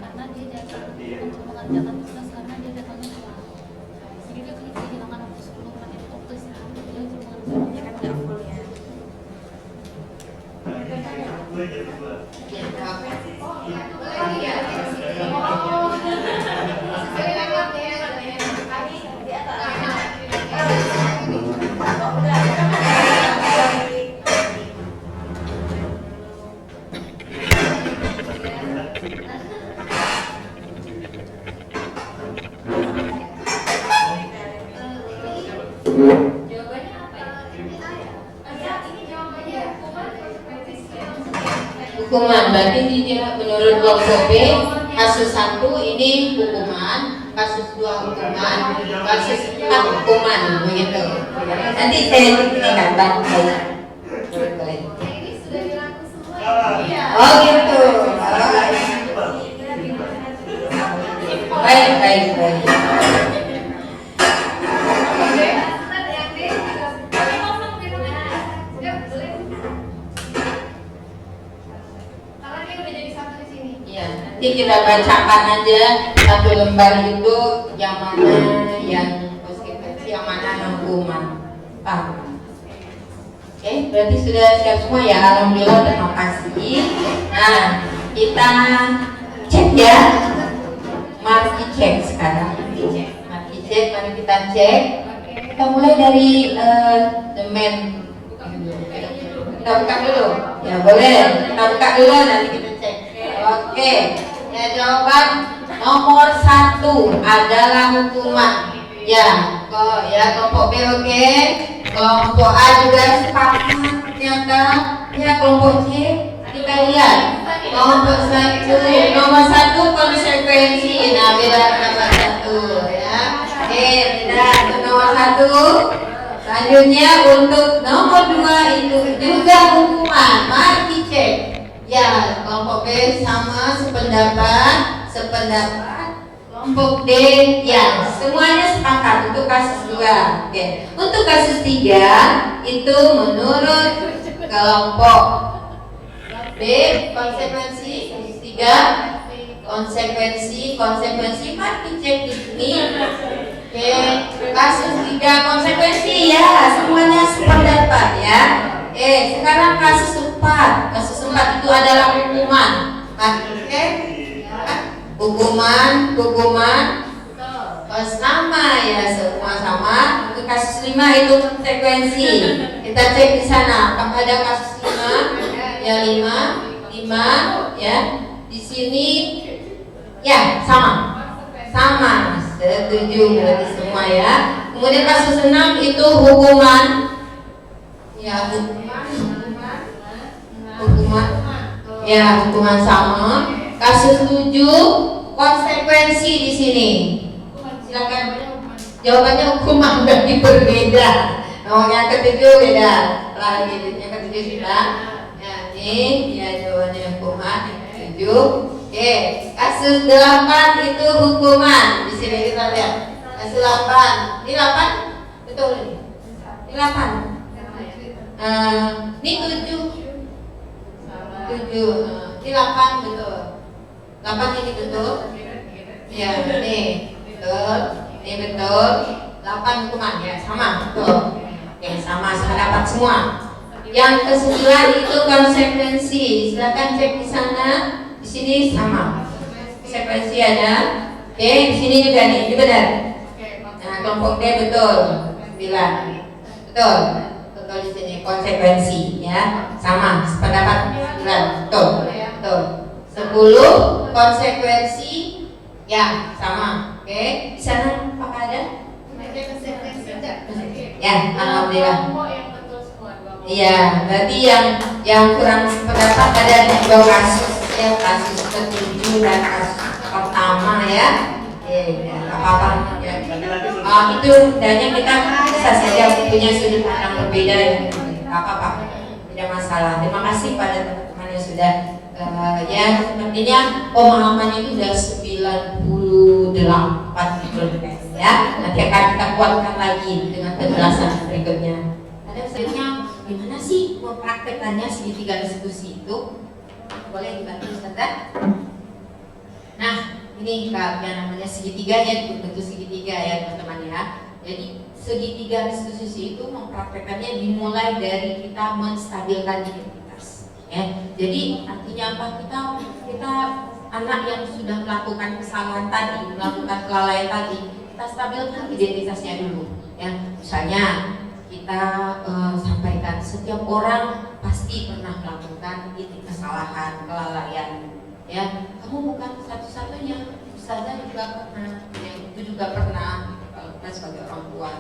karena dia datang untuk mengerjakan tugas karena dia datangnya telat. Jadi dia kehilangan waktu 10 menit waktu istirahat dia untuk mengerjakan. Ya kan nggak full ya. hukuman. Berarti ini menurut kelompok B, kasus 1 ini hukuman, kasus 2 hukuman, kasus 4 hukuman, begitu. Nanti saya tingkatkan boleh. Ini sudah dirangkum semua ya? Oh gitu. Baik. Nanti kita bacakan aja satu lembar itu yang mana yang konsekuensi, yang mana hukuman. Paham? Oke, berarti sudah siap semua ya. Alhamdulillah, terima kasih. Nah, kita cek ya. Mari cek sekarang. Mari cek, mari kita cek. Kita mulai dari the man. Kita buka dulu. Ya boleh. Kita buka dulu, nanti kita cek. Oke. Ya, jawaban nomor 1 adalah hukuman. Ya, kelompok B oke. Kelompok A juga sepakat ternyata. Ya, kelompok C kita lihat. Nomor 1 konsekuensi. Nah, beda nomor 1 ya. Oke, beda nomor 1. Selanjutnya untuk nomor 2 itu juga hukuman. Mari dicek. Ya, kelompok B sama sependapat. Kelompok D ya, semuanya sepakat untuk kasus 2. Oke. Untuk kasus 3 itu menurut kelompok B konsekuensi, kasus 3 konsekuensi mari dicek di sini. Oke, kasus 3 konsekuensi ya, semuanya sependapat ya. Sekarang kasus 4. Kasus 4 itu adalah hukuman. Oke. Hukuman sama ya, semua sama. Untuk kasus 5 itu konsekuensi. Kita cek di sana apakah ada kasus 5. Ya 5 ya. Di sini ya sama. Setuju berarti semua ya. Kemudian kasus 6 itu hukuman. Ya, hukuman sama. Kasus 7 konsekuensi di sini. Silakan. Jawabannya hukuman berarti berbeda. Yang ketujuh beda. Yang ketujuh sudah. Ya, ini ya jawabannya hukuman yang ketujuh. Oke, kasus 8 itu hukuman. Di sini kita lihat. Kasus 8. Ini 8? Betul ini. Ini 8. Ini 7. Ini 8 betul. 8 ini betul. Ya, ini betul. Ini betul. 8 hukuman ya, sama betul. Oke, sama sependapat semua. Yang ke-9 itu konsekuensi. Silakan cek di sana. Di sini sama. Konsekuensi ada. Oke, di sini juga nih, ini benar. Nah, kelompok D betul. 9. Betul. Betul di sini konsekuensi ya. Sama sependapat 9. Betul. 10 konsekuensi ya sama. Oke, di sana apakah ada? Ya, alhamdulillah. Iya, berarti yang kurang sependapat ada 2 kasus ya, kasus ke-7 dan kasus pertama ya. Apa-apa ya. Itu danya kita bisa saja punya sudut pandang berbeda ya. Apa-apa, tidak masalah. Terima kasih pada teman-teman yang sudah ya, sepertinya pemahamannya itu sudah 98 gitu ya. Nanti akan kita kuatkan lagi dengan penjelasan berikutnya. Ada sebenarnya gimana sih mempraktekannya segitiga diskusi itu? Boleh dibantu Ustazah? Nah, ini yang namanya segitiga ya, bentuk segitiga ya teman-teman ya. Jadi segitiga diskusi itu mempraktekannya dimulai dari kita menstabilkan identitas. Ya, jadi artinya apa? Kita anak yang sudah melakukan kesalahan tadi, melakukan kelalaian tadi, kita stabilkan identitasnya dulu. Ya, misalnya kita sampaikan setiap orang pasti pernah melakukan ini kesalahan, kelalaian. Ya, kamu bukan satu-satunya, Ustazah juga pernah, yang itu juga pernah kita sebagai orang tua.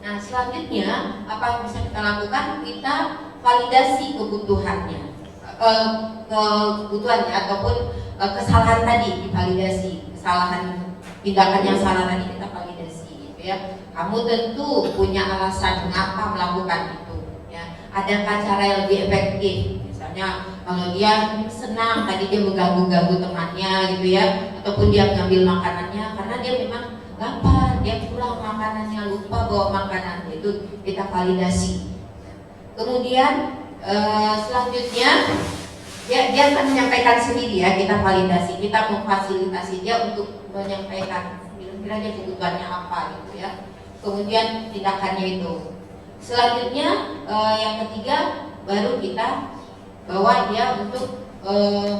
Nah, selanjutnya apa yang bisa kita lakukan? Kita validasi kebutuhannya. kebutuhan ataupun kesalahan tadi divalidasi, kesalahan tindakan yang salah tadi kita validasi gitu ya. Kamu tentu punya alasan mengapa melakukan itu ya. Adakah cara yang lebih efektif? Misalnya kalau dia senang tadi dia mengganggu-ganggu temannya gitu ya, ataupun dia mengambil makanannya karena dia memang lapar, dia kurang makanannya, lupa bawa makanan, itu kita validasi. Kemudian selanjutnya dia akan menyampaikan sendiri ya, kita validasi, kita memfasilitasi dia untuk menyampaikan kira-kira dia kebutuhannya apa gitu ya. Kemudian tindakannya itu. Selanjutnya yang ketiga baru kita bawa dia untuk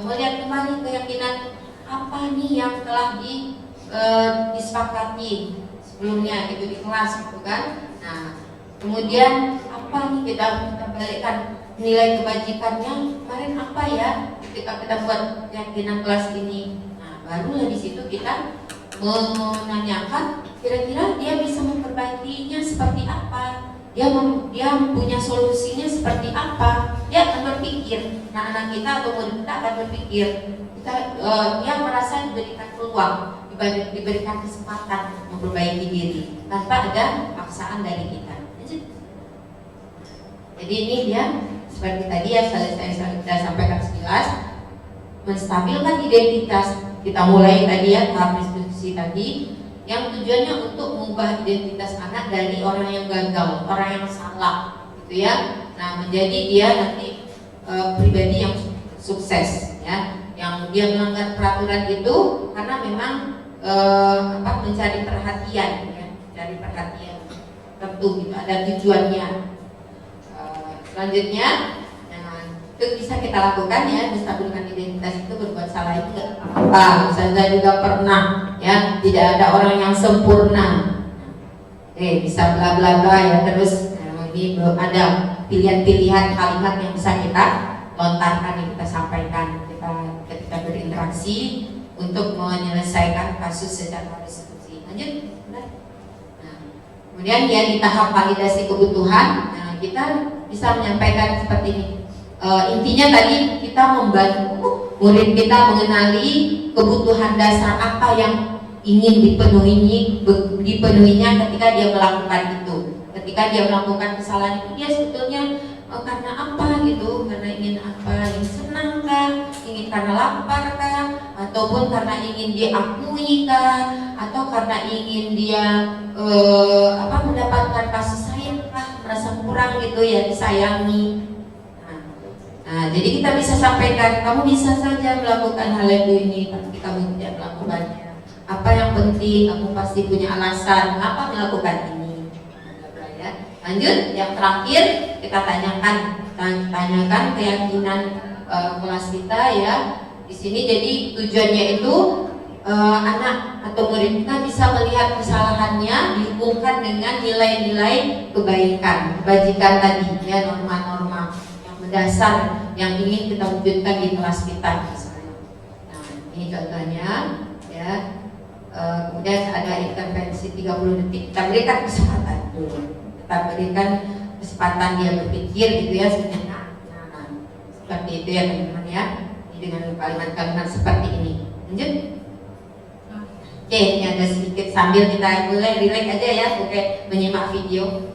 melihat kembali keyakinan apa nih yang telah disepakati sebelumnya itu di kelas gitu kan. Nah kemudian apa nih kita balikkan nilai kebajikannya kemarin apa ya ketika kita buat keyakinan kelas ini. Nah barulah di situ kita menanyakan kira-kira dia bisa memperbaikinya seperti apa, dia punya solusinya seperti apa, dia akan berpikir. Nah anak kita atau murid kita akan berpikir, dia merasa diberikan peluang, diberikan kesempatan memperbaiki diri tanpa ada paksaan dari kita. Jadi ini dia seperti tadi ya saya sampaikan sekilas, menstabilkan identitas. Kita mulai tadi ya tahap restitusi tadi yang tujuannya untuk mengubah identitas anak dari orang yang gagal, orang yang salah gitu ya. Nah menjadi dia nanti pribadi yang sukses ya, yang dia melanggar peraturan itu karena memang mencari perhatian ya, mencari perhatian tentu gitu, ada tujuannya. Selanjutnya itu bisa kita lakukan ya, menstabilkan identitas itu. Berbuat salah itu nggak apa-apa. Saya juga pernah ya, tidak ada orang yang sempurna. Bisa bla bla bla ya terus. Ini belum ada pilihan-pilihan kalimat yang bisa kita lontarkan, yang kita sampaikan ketika berinteraksi untuk menyelesaikan kasus secara restitusi. Lanjut. Nah, kemudian ya di tahap validasi kebutuhan, kita bisa menyampaikan seperti ini. Intinya tadi kita membantu murid kita mengenali kebutuhan dasar apa yang ingin dipenuhinya ketika dia melakukan itu. Ketika dia melakukan kesalahan itu, dia sebetulnya karena apa gitu, karena ingin apa, ingin senang kah, ingin karena lapar kah, ataupun karena ingin diakui kah, atau karena ingin dia mendapatkan kasih sayang kah, merasa kurang gitu ya, disayangi. Nah, jadi kita bisa sampaikan, kamu bisa saja melakukan hal ini, tapi kamu tidak melakukannya. Apa yang penting, kamu pasti punya alasan mengapa melakukan ini. Nah, ya. Lanjut, yang terakhir kita tanyakan keyakinan kelas kita ya. Di sini jadi tujuannya itu anak atau murid kita bisa melihat kesalahannya dihubungkan dengan nilai-nilai kebaikan, kebajikan tadi ya, norma-norma dasar yang ingin kita wujudkan di kelas kita misalnya. Nah ini contohnya ya. Kemudian ada intervensi 30 detik. Kita berikan kesempatan dulu. Kita berikan kesempatan dia berpikir gitu ya sebenarnya. Nah, seperti itu ya teman-teman ya. Ini dengan kalimat-kalimat seperti ini. Lanjut. Oke, ini ada sedikit sambil kita mulai relax aja ya, oke, menyimak video.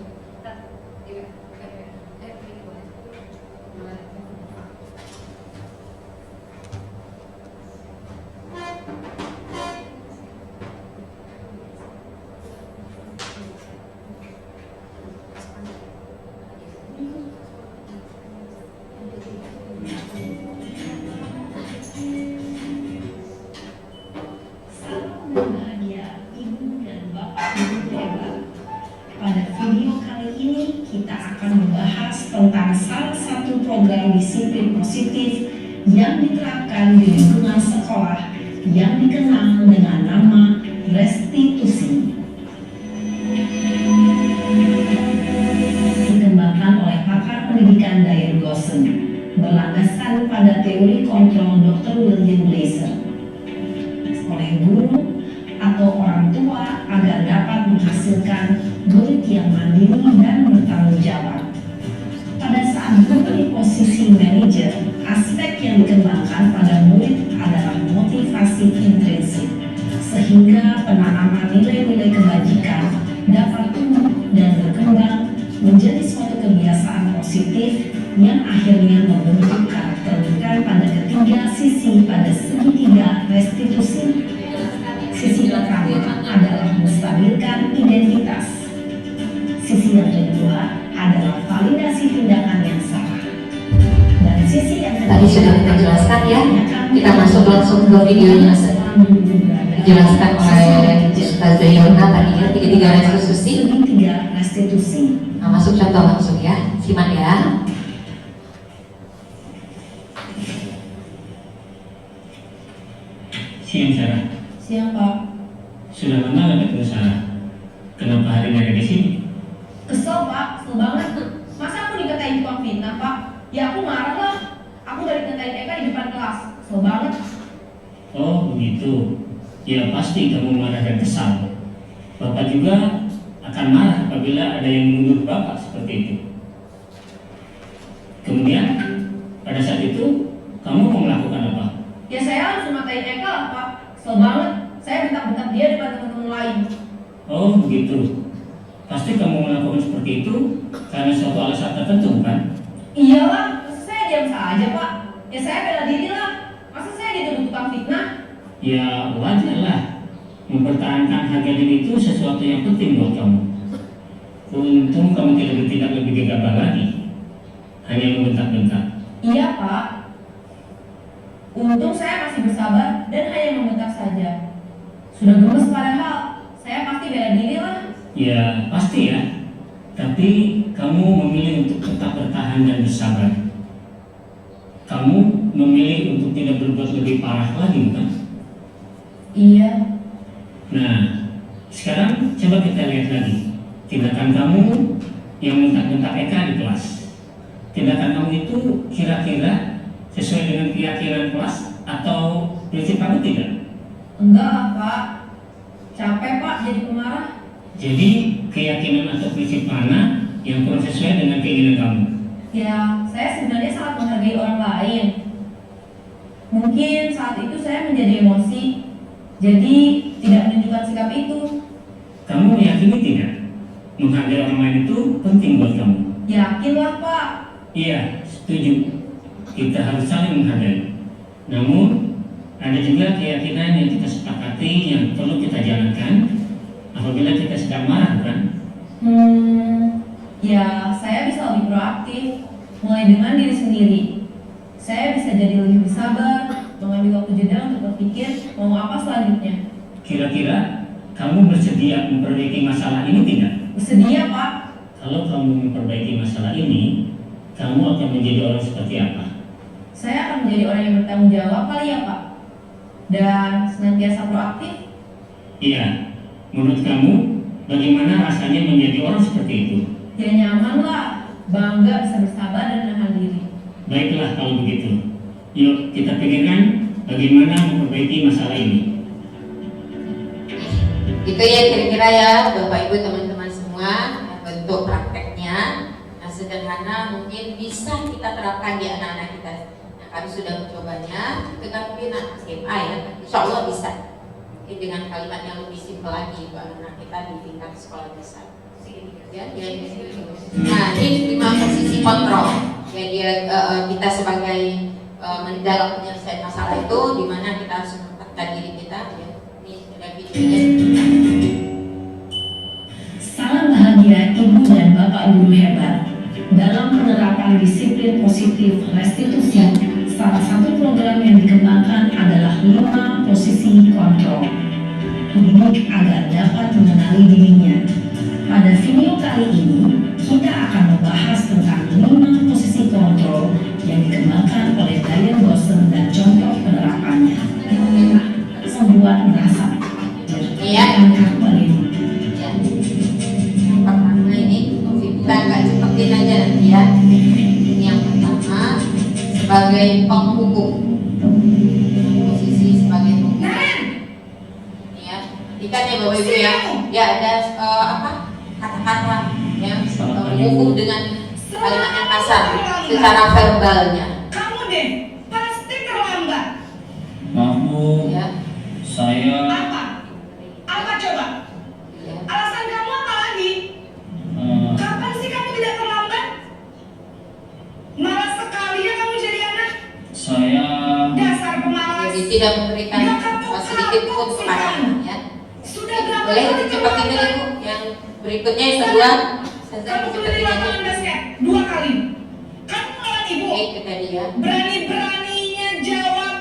Tentang salah satu program disiplin positif yang diterapkan di lingkungan sekolah yang dikenal dengan nama restitusi. Dikembangkan oleh pakar pendidikan Dyer Gossen, berlandaskan pada teori kontrol Dr. William Blaser, oleh guru atau orang tua agar dapat menghasilkan murid yang mandiri dan bertanggung jawab. Pada saat guru di posisi manajer, aspek ditanamkan pada murid adalah motivasi intrinsik, sehingga penanaman nilai-nilai kebajikan dapat tumbuh dan berkembang menjadi suatu kebiasaan positif yang akhirnya membentuk karakter bukan pada ketiga sisi pada segitiga restitusi. Sisi pertama adalah menstabilkan identitas. Sisi yang kedua adalah validasi tindakan yang salah. Dan sisi yang Tadi sudah kita jelaskan ya, kita masuk langsung ke videonya. Dijelaskan oleh Ustazah Yona tadi ya, tiga restitusi. Segitiga restitusi. Nah, masuk contoh langsung ya, simak ya. Siang Sarah. Siang Pak. Sudah lama nggak ketemu Sarah? Kenapa hari ini ada di sini? Kesel Pak, kesel banget. Masa aku dikatain tukang fitnah Pak? Ya aku marah lah. Aku dari ngatain Eka di depan kelas. Kesel banget. Oh begitu. Ya pasti kamu marah dan kesal. Bapak juga akan marah apabila ada yang menuduh Bapak seperti itu. Kemudian pada saat itu kamu mau melakukan apa? Ya saya langsung matain Eka lah Pak. Kesel banget. Saya bentak-bentak dia depan teman-teman lain. Oh begitu. Pasti kamu melakukan seperti itu karena suatu alasan tertentu kan? Iyalah, masa saya diam saja Pak? Ya saya bela diri lah. Masa saya dituduh tukang fitnah? Ya wajar lah. Mempertahankan harga diri itu sesuatu yang penting buat kamu. Untung kamu tidak bertindak lebih gegabah lagi, hanya membentak-bentak. Iya Pak. Untung saya masih bersabar dan hanya membentak saja. Sudah gemes padahal. Saya pasti bela diri lah. Ya pasti ya. Tapi kamu memilih untuk tetap bertahan dan bersabar. Kamu memilih untuk tidak berbuat lebih parah lagi bukan? Iya. Nah, sekarang coba kita lihat lagi tindakan kamu yang bentak-bentak Eka di kelas. Tindakan kamu itu kira-kira sesuai dengan keyakinan kelas atau prinsip kamu tidak? Enggak lah Pak. Capek Pak jadi pemarah. Jadi keyakinan atau prinsip mana yang kurang sesuai dengan keinginan kamu? Ya, saya sebenarnya sangat menghargai orang lain. Mungkin saat itu saya menjadi emosi, jadi tidak menunjukkan sikap itu. Kamu meyakini tidak? Menghargai orang lain itu penting buat kamu. Yakinlah Pak. Iya, setuju. Kita harus saling menghargai. Namun, ada juga keyakinan yang kita sepakati yang perlu kita jalankan apabila kita sedang marah, bukan? Ya saya bisa lebih proaktif, mulai dengan diri sendiri. Saya bisa jadi lebih bersabar, mengambil waktu jeda untuk berpikir mau apa selanjutnya. Kira-kira kamu bersedia memperbaiki masalah ini tidak? Bersedia Pak. Kalau kamu memperbaiki masalah ini, kamu akan menjadi orang seperti apa? Saya akan menjadi orang yang bertanggung jawab kali ya Pak. Dan senantiasa proaktif. Iya, menurut kamu bagaimana rasanya menjadi orang seperti itu? Ya nyaman lah, bangga bisa bersabar dan menahan diri. Baiklah kalau begitu. Yuk kita pikirkan bagaimana memperbaiki masalah ini. Itu ya kira-kira ya Bapak Ibu teman-teman semua, bentuk prakteknya. Nah sederhana mungkin bisa kita terapkan di anak-anak kita. Nah kami sudah mencobanya dengan mungkin anak SMA ya, insya Allah bisa. Mungkin dengan kalimat yang lebih simpel lagi buat anak kita di tingkat sekolah besar. Ya, nah ini 5 posisi kontrol. Jadi kita sebagai dalam menyelesaikan masalah itu, di mana kita harus menempatkan diri kita. Ya. Ini ada videonya. Salam bahagia Ibu dan Bapak Guru hebat. Dalam penerapan disiplin positif restitusi, salah satu program yang dikembangkan adalah 5 posisi kontrol. Didik agar dapat mengenali dirinya. Pada video kali ini, kita akan membahas tentang 5 posisi kontrol yang dikembangkan oleh Diane Gosling dan contoh penerapannya. Membuat merasa terangkat balik. Pertama ini kita agak cepetin aja nanti ya. Ini yang pertama sebagai penghubung, posisi sebagai penghubung. Ini ya, ikan ya Bapak Ibu ya. Ya ada kata-kata yang menghubung dengan kalimat yang kasar secara verbalnya. Kamu deh, pasti terlambat. tidak memberikan sedikit pun kepada anak ya. Boleh dicepetin dulu Bu. Yang berikutnya yang kedua, saya dicepetin aja. 2 kali. Kamu ngelawan ibu. Oke, itu tadi ya. Berani-beraninya jawab.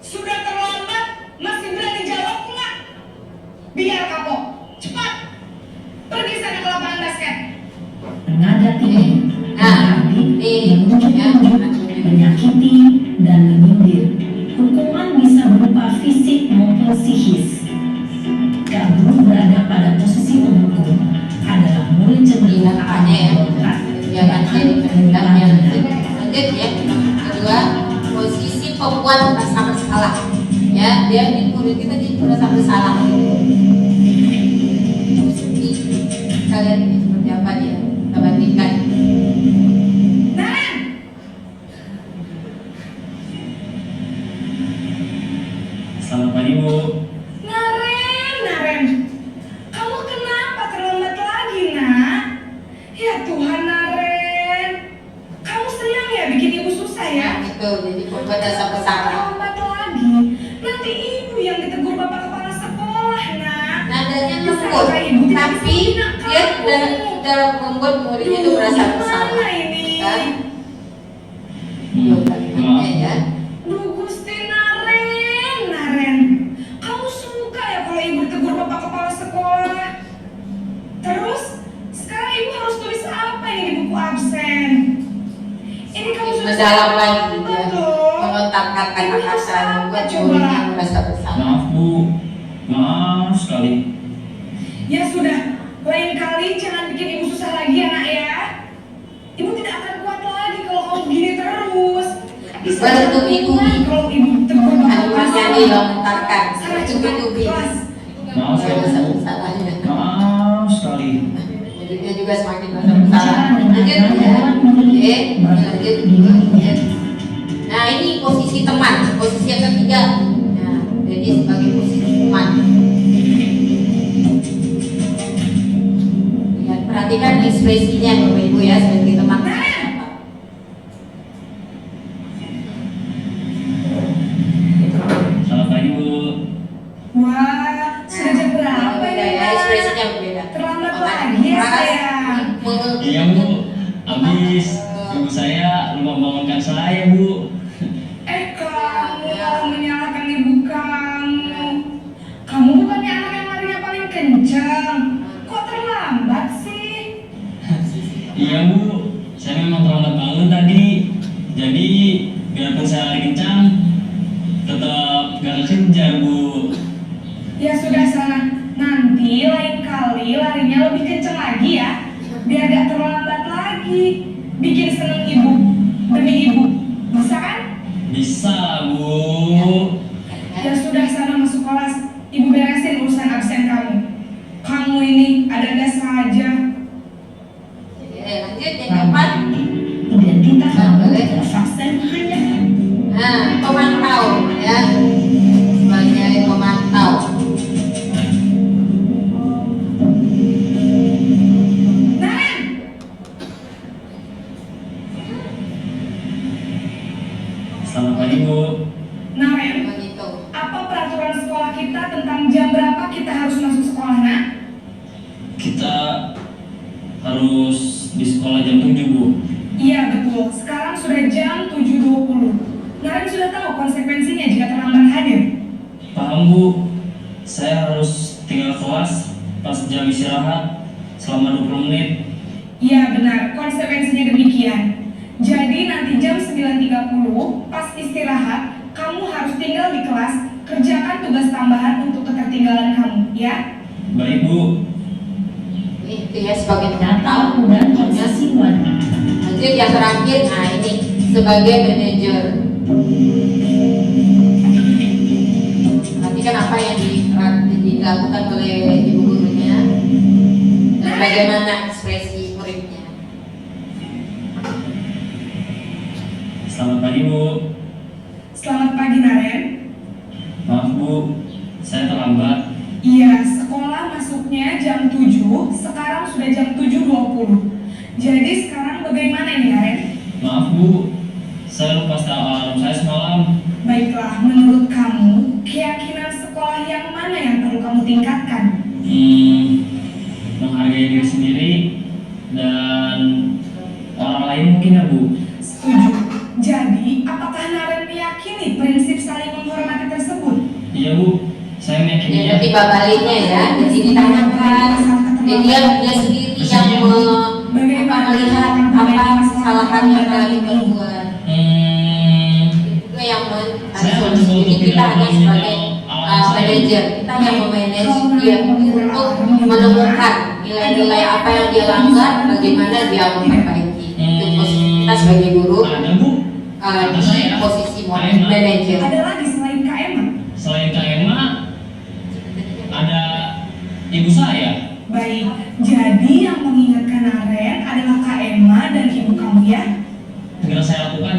Sudah terlambat, masih berani jawab enggak? Biar kapok. Cepat. Pergi sana ke lapangan basket. Nada tinggi, Ini ya, menyakiti dan menyindir. Hukuman bisa berupa fisik maupun psikis. Kamu berada pada posisi pemukul adalah murid cenderung makanya ya. Jangan jadi pendidikan yang lanjut ya. Kedua, posisi pembuat merasa bersalah. Ya, dia ini murid kita jadi merasa bersalah. Jadi kalian ini seperti apa dia? Kita bandingkan. Selamat pagi Bu. Naren, kamu kenapa terlambat lagi nak? Ya Tuhan Naren, kamu senang ya bikin ibu susah ya? Itu jadi pembuat rasa bersalah. Terlambat lagi, nanti ibu yang ditegur bapak kepala sekolah nak. Nadanya lembut, tapi dia sudah membuat muridnya itu merasa bersalah. Kan? Ya. Duh Gusti Naren, kamu suka ya kalau ibu ditegur bapak kepala sekolah? Terus sekarang ibu harus tulis apa ini di buku absen? Ini kamu sudah mendalam lagi dia melontarkan kata-kata membuat muridnya merasa bersalah. Maaf Bu, maaf sekali. Ya sudah, lain kali jangan bikin ibu susah lagi ya nak ya. Ibu tidak akan kuat lagi kalau kamu begini terus. Bertubi-tubi. Kalau ibu tegur bapak masih dilontarkan bertubi-tubi. Maaf ya merasa Bu, bersalahnya. maaf sekali. Muridnya juga semakin merasa bersalah. Lanjut ya. Oke, lanjut. Nah ini posisi teman, posisi yang ketiga. Nah, jadi sebagai posisi teman. Lihat, perhatikan ekspresinya Bapak Ibu ya sebagai teman. Selamat pagi Bu. Wah, sudah jam berapa Beda ini ya, nak? ekspresinya berbeda. Terlambat lagi ya sayang. Iya Bu, habis ibu saya lupa bangunkan saya Bu. Kamu malah menyalahkan ibu kamu. Kamu bukannya anak yang larinya paling kencang. Kok terlambat sih? Iya Bu, saya memang terlambat bangun tadi. Jadi biarpun saya lari kencang, tetap gak kejar Bu. Ya sudah sana. Nanti lain kali larinya lebih kencang lagi ya. Biar gak terlambat lagi. Bikin seneng ibu demi ibu. Bisa kan? Bisa Bu. Ya sudah sana masuk kelas. Ibu beresin urusan absen kamu. Kamu ini ada-ada saja. Lanjut yang keempat. Kemudian kita vaksin hanya. Nah, pemantau ya, sebagai pemantau. Selamat pagi Bu. Naren, apa peraturan sekolah kita tentang jam berapa kita harus masuk sekolah nak? Kita harus di sekolah jam 7 Bu. Iya betul, sekarang sudah jam 7.20. Naren sudah tahu konsekuensinya jika terlambat hadir. Paham Bu, saya harus tinggal kelas pas jam istirahat selama 20 menit. Iya benar, konsekuensinya demikian. Jadi nanti jam 9.30 pas istirahat, kamu harus tinggal di kelas, kerjakan tugas tambahan untuk ketertinggalan kamu, ya? Baik Bu. Itu ya sebagai pemantau dan posisi warna. Lanjut yang terakhir, nah ini sebagai manajer. Perhatikan apa yang dilakukan oleh ibu gurunya dan bagaimana ekspresi muridnya. Selamat pagi Bu. Selamat pagi Naren. Maaf Bu, saya terlambat. Iya, sekolah masuknya jam 7, sekarang sudah jam 7.20. Jadi sekarang bagaimana ini Naren? Maaf Bu, saya lupa setel alarm saya semalam. Baiklah, menurut kamu tingkatkan? Menghargai diri sendiri dan orang lain mungkin ya Bu. Setuju. Jadi, apakah Naren meyakini prinsip saling menghormati tersebut? Iya Bu, saya meyakini. Ya, tiba baliknya ya, jadi ditanyakan, jadi dia sendiri yang melihat apa kesalahan yang telah diperbuat. Itu yang jadi kita hanya sebagai manajer, kita yang memanage dia untuk menemukan nilai-nilai apa yang dia langgar, bagaimana dia memperbaiki. Itu posisi kita sebagai guru di posisi manajer. Ada lagi selain KMA? Selain KMA ada ibu saya. Baik, jadi yang mengingatkan Naren adalah KMA dan ibu kamu ya? Segera saya lakukan.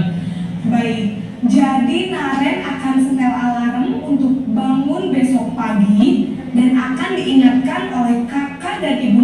Baik, jadi Naren akan setel alarm untuk bangun besok pagi dan akan diingatkan oleh kakak dan ibu